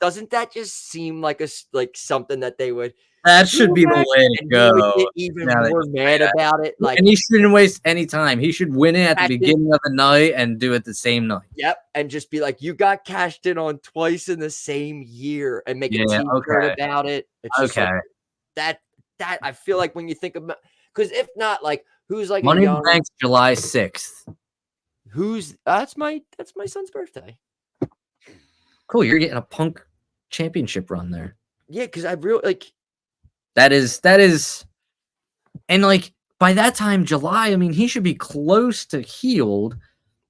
doesn't that just seem like like something that they would? That should be the way to And go. he would get even now that more you say mad that. about it. Like, And he shouldn't waste any time. He should win it at the Cashed in. beginning of the night and do it the same night. yep, and just be like, you got cashed in on twice in the same year, and make a Yeah, T-shirt okay. about it. It's just Okay. like that. I feel like when you think about, because if not, like, who's like Money a in the young, Bank's July 6th. who's that's my son's birthday. Cool. You're getting a Punk championship run there. Yeah, because I really like. That is, and like by that time, July, I mean, he should be close to healed.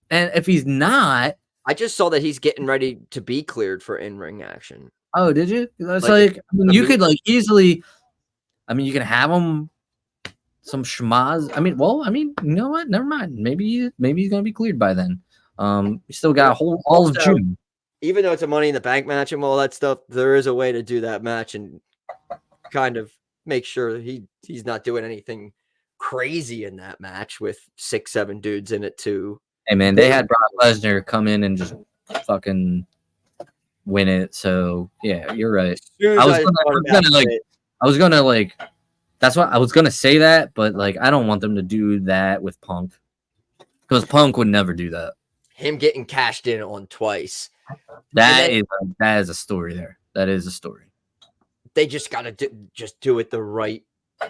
And if he's not, I just saw that he's getting ready to be cleared for in-ring action. oh, did you? That's Like, I mean, you could like easily, I mean, you can have him some schmaz. I mean, you know what? Never mind. Maybe he's gonna be cleared by then. You still got all of Also, June. Even though it's a Money in the Bank match and all that stuff, there is a way to do that match and kind of make sure he's not doing anything crazy in that match with 6-7 dudes in it too. Hey man, they had Brock Lesnar come in and just fucking win it. So yeah, you're right. I was gonna like that's what I was gonna say that, but like I don't want them to do that with Punk because Punk would never do that. Him getting cashed in on twice. That is a story there. That is a story. They just gotta do it the right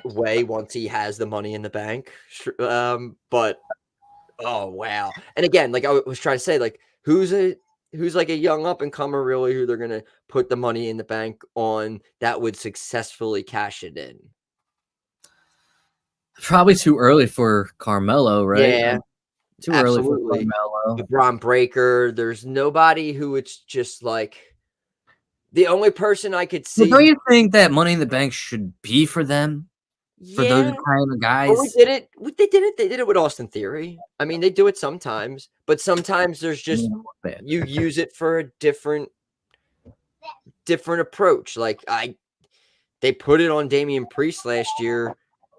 way once he has the Money in the Bank. But oh wow! And again, like I was trying to say, like who's like a young up and comer really who they're gonna put the Money in the Bank on that would successfully cash it in. Probably too early for Carmelo, right? Yeah, too absolutely. early for Carmelo. The Braun Breaker. There's nobody who it's just like the only person I could see. Well, don't you think that Money in the Bank should be for them? For those kind of guys? Well, They did it with Austin Theory. I mean, they do it sometimes, but sometimes there's just you use it for a different approach. Like they put it on Damian Priest last year.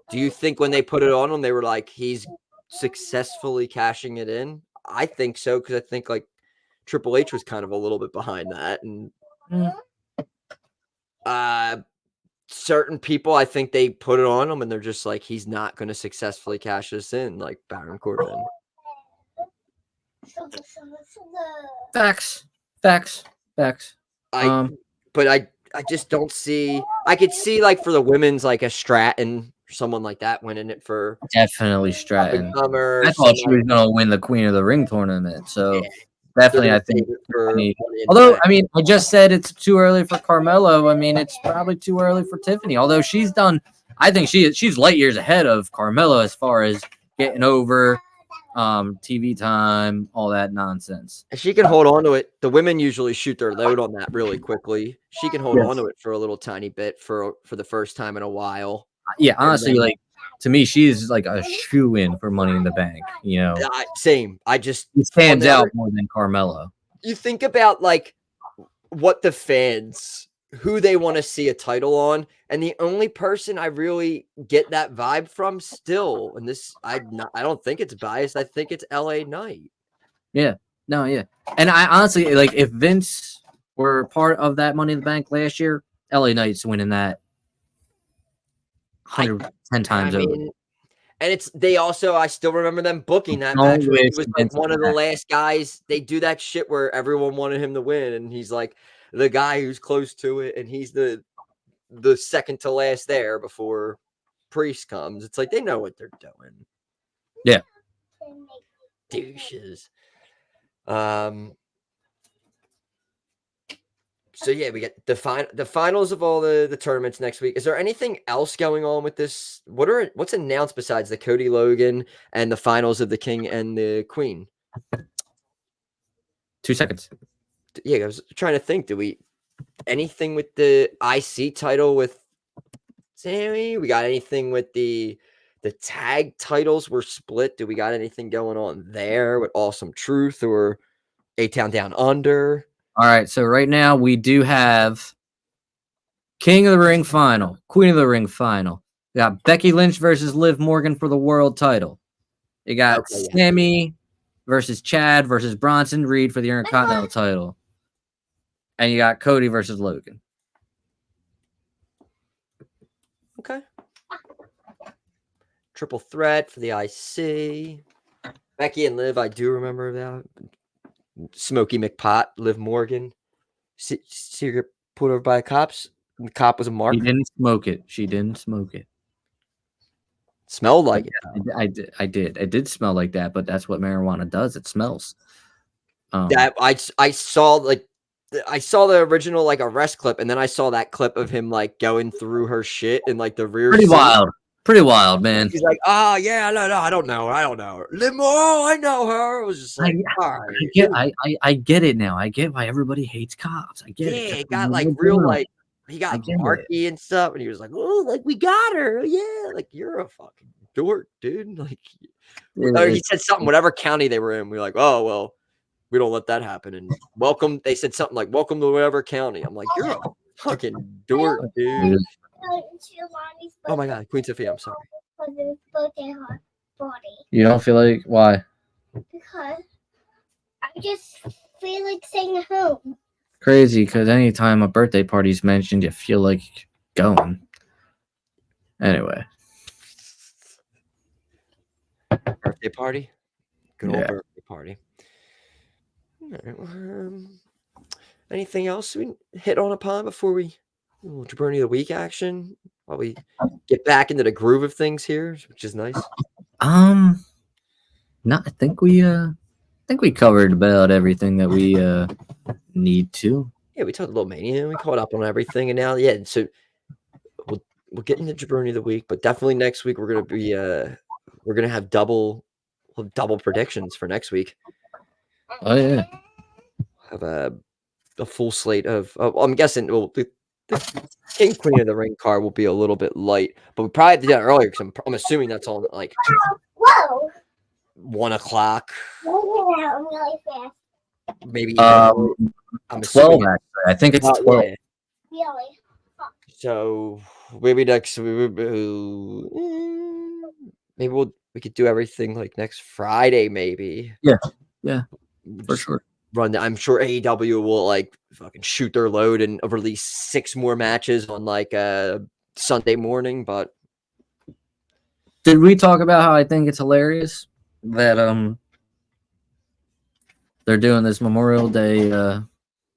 Do you think when they put it on him, they were like, he's successfully cashing it in? I think so, because I think like Triple H was kind of a little bit behind that, and certain people, I think they put it on him, and they're just like, he's not going to successfully cash this in, like Baron Corbin. Facts. But I just don't see. I could see like for the women's, like a Stratton, someone like that winning it for definitely Stratton. I thought she was going to win the Queen of the Ring tournament, so yeah, definitely I think. Although I mean, I just said it's too early for Carmelo. I mean, it's probably too early for Tiffany. Although she's done, I think she's light years ahead of Carmelo as far as getting over TV time, all that nonsense. And she can hold on to it. The women usually shoot their load on that really quickly. She can hold on to it for a little tiny bit for the first time in a while. Yeah, honestly, like to me, she's like a shoe-in for Money in the Bank. You know, same. She stands out more than Carmelo. You think about like what the fans, who they want to see a title on, and the only person I really get that vibe from still, and this I don't think it's biased. I think it's LA Knight. Yeah, no, yeah, and I honestly like if Vince were part of that Money in the Bank last year, LA Knight's winning that 110 times over. And they also, I still remember them booking that match. He was like one of the last guys. They do that shit where everyone wanted him to win, and he's like the guy who's close to it, and he's the second to last there before Priest comes. It's like they know what they're doing. Yeah. Douches. So yeah, we get the finals of all the tournaments next week. Is there anything else going on with this? What's announced besides the Cody Logan and the finals of the King and the Queen? 2 seconds. Yeah, I was trying to think. Do we anything with the IC title with Sammy? We got anything with the tag titles were split? Do we got anything going on there with Awesome Truth or A-Town Down Under? All right, so right now we do have King of the Ring final, Queen of the Ring final. We got Becky Lynch versus Liv Morgan for the world title. You got Sammy versus Chad versus Bronson Reed for the Intercontinental title. and you got Cody versus Logan. Okay. Triple threat for the IC. Becky and Liv, I do remember that. Smokey McPot, Liv Morgan. Secret put over by the cops. The cop was a mark. She didn't smoke it. She didn't smoke it. Smelled like it. I did. It did smell like that, but that's what marijuana does. It smells. That I saw I saw the original like arrest clip, and then I saw that clip of him like going through her shit in like the rear. Pretty seat. wild. Pretty wild, man. He's like, oh yeah, no, I don't know her. Limo, I know her. It was just like, all right. I get it now. I get why everybody hates cops. I get it. Yeah, it got like real like he got marky and stuff, and he was like, oh, like we got her. Yeah, like you're a fucking dork, dude. Like he said something, whatever county they were in. We were like, oh well, we don't let that happen. And welcome, they said something like, welcome to whatever county. I'm like, you're a fucking dork, dude. Oh my god, Queen Sophia, I'm sorry. You don't feel like why? Because I just feel like staying home. Crazy, because anytime a birthday party's mentioned, you feel like going. Anyway. Birthday party? Good old birthday party. All right, anything else we hit on upon before we jaBROni of the week action? While we get back into the groove of things here, which is nice. No, I think we covered about everything that we need to. Yeah, we talked a little Mania, we caught up on everything, and now so we'll get into jaBROni of the week, but definitely next week we're gonna have double predictions for next week. Oh yeah, have a full slate of. I'm guessing the King Queen of the Ring card will be a little bit light, but we probably did that earlier because I'm assuming that's on like 1 o'clock. I'm really fast. Maybe I'm 12 actually. I think it's 12. Yeah. Really? So maybe next maybe we could do everything like next Friday, maybe. Yeah, for sure. I'm sure AEW will like fucking shoot their load and release 6 more matches on like Sunday morning. But did we talk about how I think it's hilarious that they're doing this Memorial Day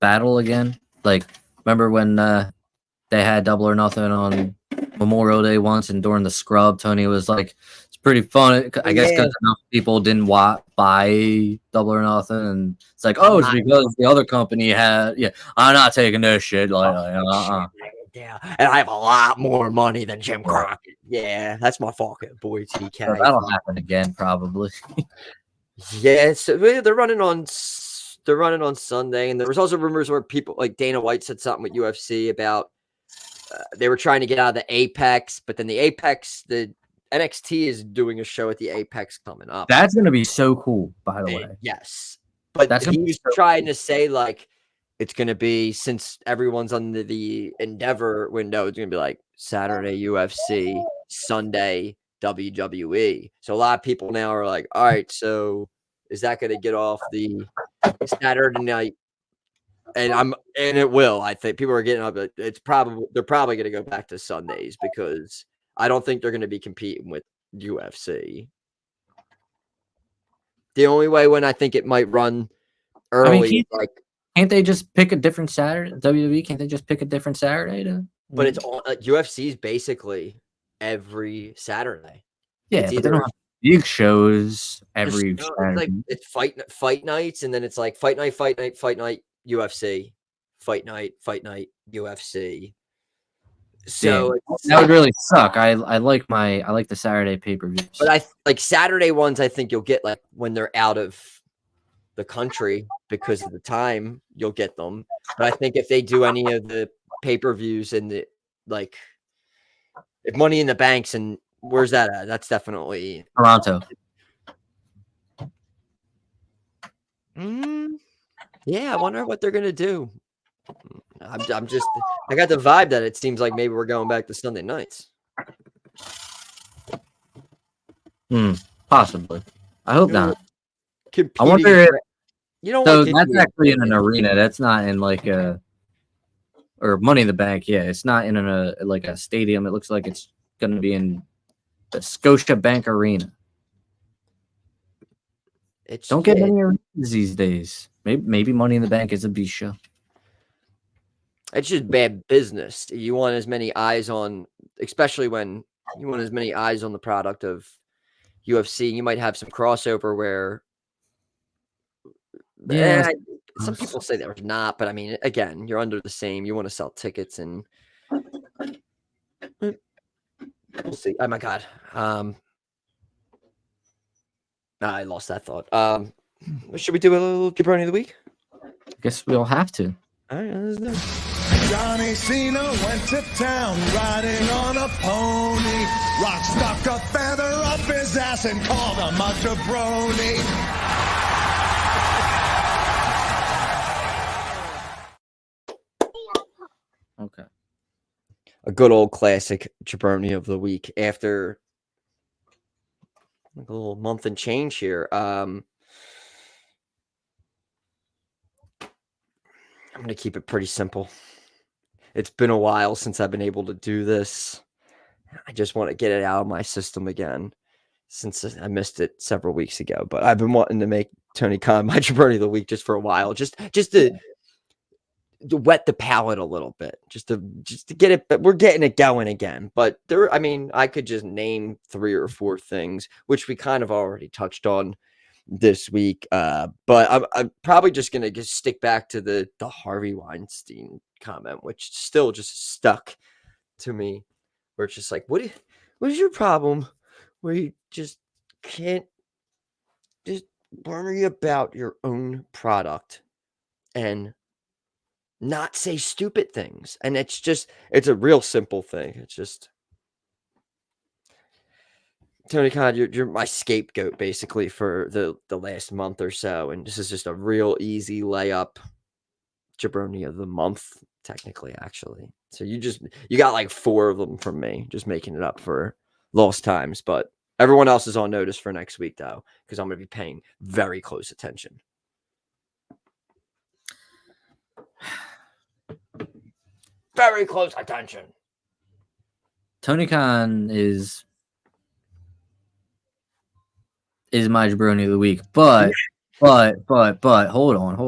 battle again? Like, remember when they had Double or Nothing on Memorial Day once, and during the scrub, Tony was like, "It's pretty fun." I guess because enough people didn't buy Double or Nothing, and it's like, "Oh, it's because the other company had." Yeah, I'm not taking this shit. Yeah, and I have a lot more money than Jim Crockett. Yeah, that's my fucking boy TK. So that'll happen again, probably. Yeah, so they're running on Sunday, and there was also rumors where people like Dana White said something with UFC about they were trying to get out of the Apex, but then the NXT is doing a show at the Apex coming up. That's gonna be so cool, by the way. Yes, but he was trying to say like it's gonna be, since everyone's under the Endeavor window, it's gonna be like Saturday UFC, Sunday WWE. So a lot of people now are like, all right, so is that gonna get off the Saturday night? And it will. I think people are getting up. They're probably going to go back to Sundays, because I don't think they're going to be competing with UFC. The only way when I think it might run early, can't they just pick a different Saturday? WWE, can't they just pick a different Saturday to? But it's on UFC's basically every Saturday. Yeah, but they don't have big shows every Saturday. It's fight nights, and then it's like fight night. UFC, fight night, UFC. So that would really suck. I like the Saturday pay-per-views. But I like Saturday ones. I think you'll get like when they're out of the country because of the time, you'll get them. But I think if they do any of the pay-per-views and the like, if Money in the Banks, and where's that at? That's definitely Toronto. Yeah, I wonder what they're gonna do. I got the vibe that it seems like maybe we're going back to Sunday nights. Possibly. I hope not. I wonder if you don't. So that's actually in an arena. That's not in like a or Money in the Bank. Yeah, it's not in a stadium. It looks like it's going to be in the Scotia Bank Arena. Don't get many arenas these days. Maybe Money in the Bank is a B show. It's just bad business. You want as many eyes on, especially when you want as many eyes on the product of UFC. You might have some crossover where, Yeah, some people say there's not, but I mean, again, you're under the same. You want to sell tickets, and we'll see. Oh my god, I lost that thought. Should we do a little jabroni of the week? I guess we'll have to. All right, let's do it. Johnny Cena went to town riding on a pony. Rock stuck a feather up his ass and called him a jabroni. Okay. A good old classic jabroni of the week after like a little month and change here. I'm going to keep it pretty simple. It's been a while since I've been able to do this. I just want to get it out of my system again since I missed it several weeks ago. But I've been wanting to make Tony Khan my jabroni of the week just for a while, just to wet the palate a little bit, just to get it. But we're getting it going again. But I could just name 3 or 4 things, which we kind of already touched on this week. But I'm probably just going to stick back to the Harvey Weinstein comment, which still just stuck to me, where it's just like, what is your problem where you just can't just worry about your own product and not say stupid things? And it's a real simple thing. It's just, Tony Khan, you're my scapegoat basically for the last month or so, and this is just a real easy layup jabroni of the month, technically, actually. So you got like 4 of them from me, just making it up for lost times. But everyone else is on notice for next week, though, because I'm going to be paying very close attention. Very close attention. Tony Khan is my jabroni of the week, but hold on.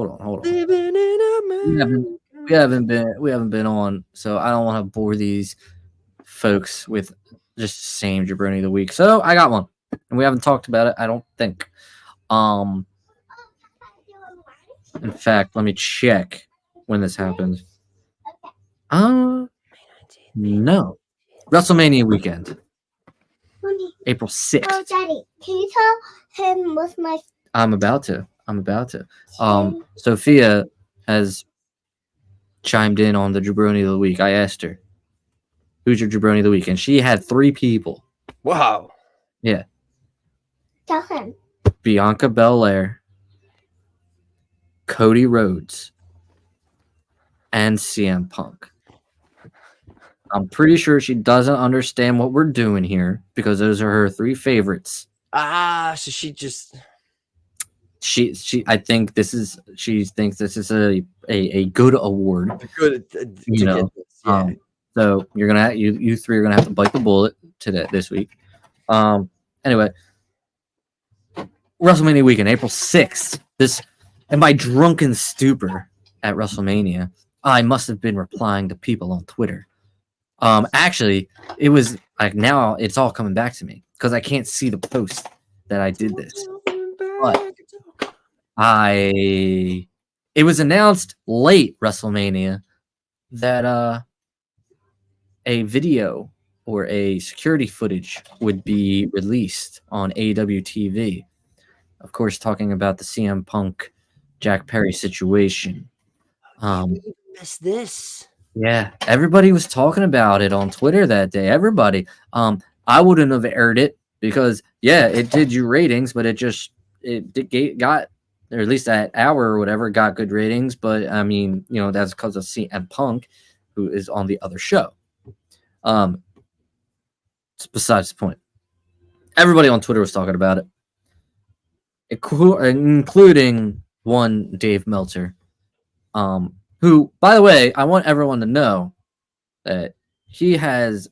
We haven't been on, so I don't want to bore these folks with just the same jabroni of the week. So I got one, and we haven't talked about it, I don't think. In fact, let me check when this happened. No, WrestleMania weekend, April 6th. Oh, Daddy, can you tell him what's my... I'm about to. Sophia has chimed in on the jabroni of the week. I asked her, who's your jabroni of the week? And she had 3 people. Wow. Yeah. Tell him. Bianca Belair, Cody Rhodes, and CM Punk. I'm pretty sure she doesn't understand what we're doing here because those are her 3 favorites. So she just... She thinks this is a good award. Good, you know. Yeah. So you 3 are gonna have to bite the bullet this week. Anyway, WrestleMania weekend, April 6th. In my drunken stupor at WrestleMania, I must have been replying to people on Twitter. Actually, it was like, now it's all coming back to me because I can't see the post that I did this. But it was announced late WrestleMania that a video or a security footage would be released on AEW TV. Of course, talking about the CM Punk Jack Perry situation. Missed this. Yeah, everybody was talking about it on Twitter that day. Everybody. I wouldn't have aired it because it did you ratings, but it got, or at least that hour or whatever, got good ratings. But I mean, that's because of CM Punk, who is on the other show. It's besides the point. Everybody on Twitter was talking about it, including one Dave Meltzer. who, by the way, I want everyone to know that he has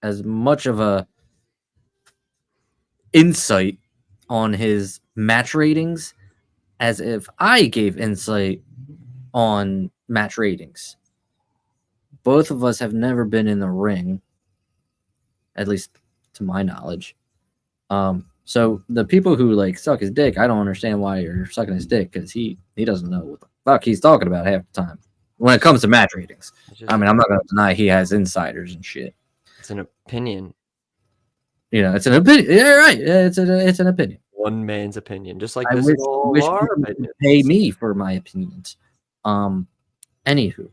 as much of a insight on his match ratings as if I gave insight on match ratings. Both of us have never been in the ring, at least to my knowledge. So the people who like suck his dick, I don't understand why you're sucking his dick, because he doesn't know what the fuck he's talking about half the time when it comes to match ratings. I mean, I'm not gonna deny he has insiders and shit. It's an opinion. You know, it's an opinion. Yeah, right. It's an opinion. One man's opinion, just like I this wish, is all wish our people could opinions. pay me for my opinions. Anywho,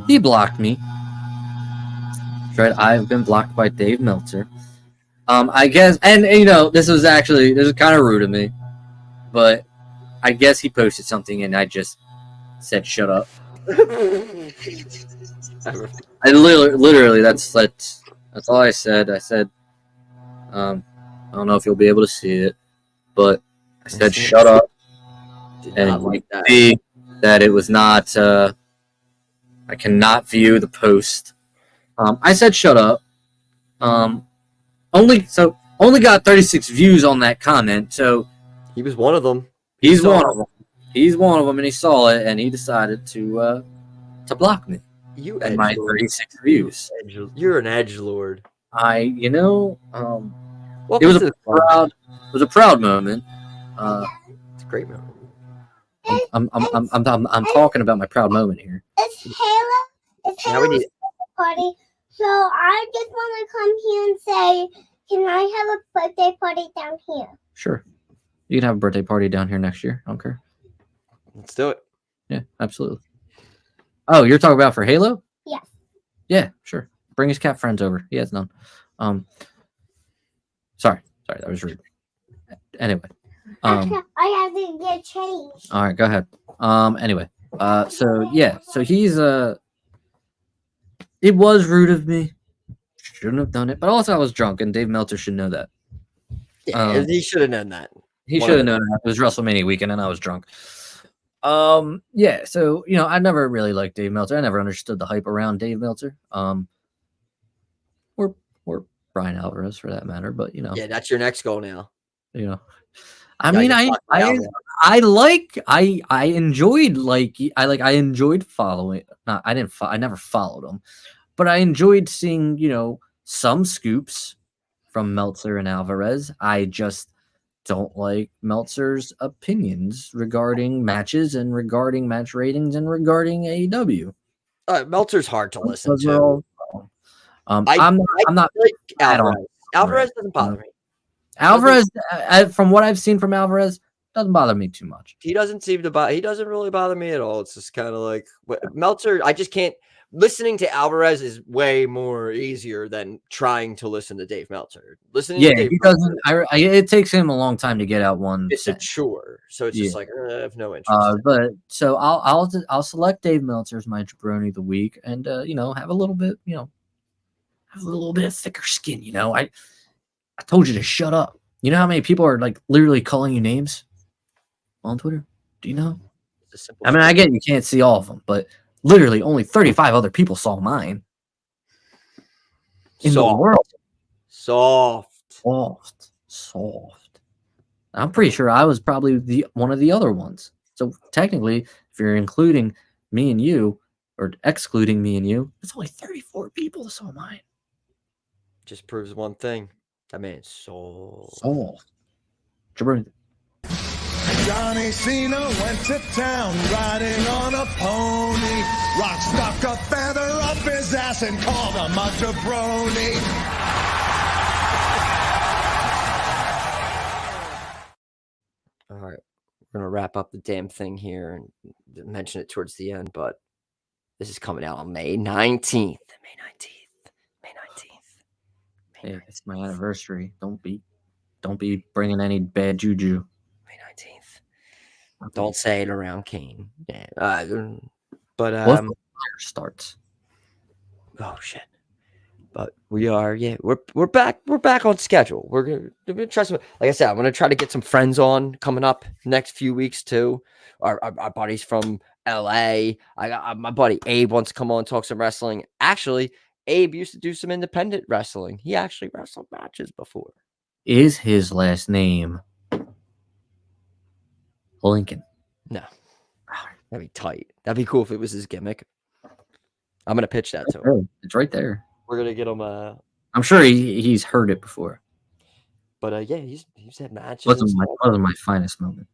he blocked me. Right, I've been blocked by Dave Meltzer. I guess, and you know, this is kind of rude of me, but I guess he posted something and I just said shut up. I literally that's all I said. I said, I don't know if you'll be able to see it, but I said shut up, and you can see that it was not. I cannot view the post. I said shut up. Only got 36 views on that comment, so he was one of them. He's one of them. He's one of them, and he saw it, and he decided to block me. You and my 36 views. You're an edgelord. It was a proud moment. It's a great moment. I'm talking about my proud moment here. It's Halo's party, so I just want to come here and say, can I have a birthday party down here? Sure. You can have a birthday party down here next year. I don't care. Let's do it. Yeah, absolutely. Oh, you're talking about for Halo? Yes. Yeah, sure. Bring his cat friends over. He has none. Sorry, that was rude. Anyway. I have to get changed. All right, go ahead. Anyway. So he's it was rude of me. Shouldn't have done it. But also I was drunk, and Dave Meltzer should know that. Yeah, he should have known that. He should have known that. It was WrestleMania weekend and I was drunk. Yeah, so I never really liked Dave Meltzer. I never understood the hype around Dave Meltzer. Or Brian Alvarez for that matter, but Yeah, that's your next goal now. I mean, I enjoyed following. I never followed him, but I enjoyed seeing some scoops from Meltzer and Alvarez. I just don't like Meltzer's opinions regarding matches and regarding match ratings and regarding AEW. Meltzer's hard to listen to. I'm not like Alvarez. Alvarez doesn't bother me. Alvarez, from what I've seen from Alvarez, doesn't bother me too much. He doesn't seem to he doesn't really bother me at all. It's just kind of like Meltzer. I just can't. Listening to Alvarez is way more easier than trying to listen to Dave Meltzer. To Dave he doesn't. It takes him a long time to get out one. It's a chore, so it's just like I have no interest. But so I'll select Dave Meltzer as my jabroni of the week, and have a little bit, have a little bit of thicker skin. I told you to shut up. You know how many people are like literally calling you names on Twitter? Do you know? I mean, I get you can't see all of them, but literally only 35 other people saw mine. In the world. Soft. I'm pretty sure I was probably one of the other ones. So technically, if you're including me and you, or excluding me and you, it's only 34 people that saw mine. Just proves one thing. That man's soft. Jabroni. Johnny Cena went to town riding on a pony. Rock stuck a feather up his ass and called him a jabroni. All right, we're gonna wrap up the damn thing here and mention it towards the end, but this is coming out on May 19th. Hey, it's my anniversary. Don't be bringing any bad juju. May 19th. Don't say it around Kane. Yeah. But fire starts. Oh shit. But we're back on schedule. We're gonna try some. Like I said, I'm gonna try to get some friends on coming up next few weeks too. Our buddies from LA. I got my buddy Abe wants to come on and talk some wrestling. Actually, Abe used to do some independent wrestling. He actually wrestled matches before. Is his last name Lincoln? No, that'd be tight. That'd be cool if it was his gimmick. I'm gonna pitch that to him. It's right there. We're gonna get him. I'm sure he's heard it before. But yeah, he's had matches. Wasn't my finest moment.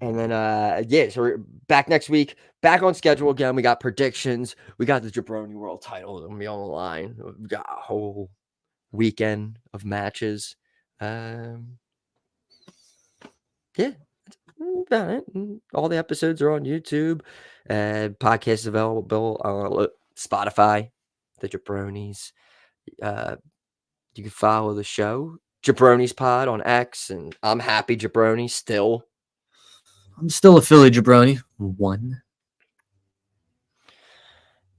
And then so we're back next week, back on schedule again. We got predictions. We got the Jabroni World title gonna be on the line. We got a whole weekend of matches. Yeah, that's about it. All the episodes are on YouTube. Podcast is available on Spotify. The Jabronis. You can follow the show, Jabronis Pod on X, and I'm Happy Jabroni still. I'm still a Philly Jabroni. 1.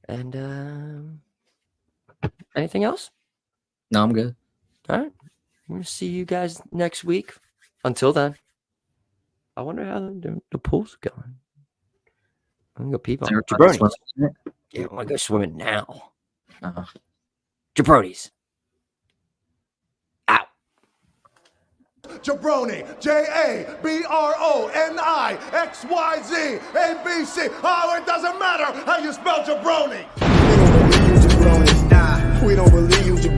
And anything else? No, I'm good. All right. I'm going to see you guys next week. Until then, I wonder how the pool's going. I'm going to go peep on Jabronis. Yeah, I want to go swimming now. Jabronis. Out. Jabroni, JABRONIXYZ ABC. Oh, it doesn't matter how you spell jabroni. We don't believe you, jabroni. Nah, we don't believe you, jabroni.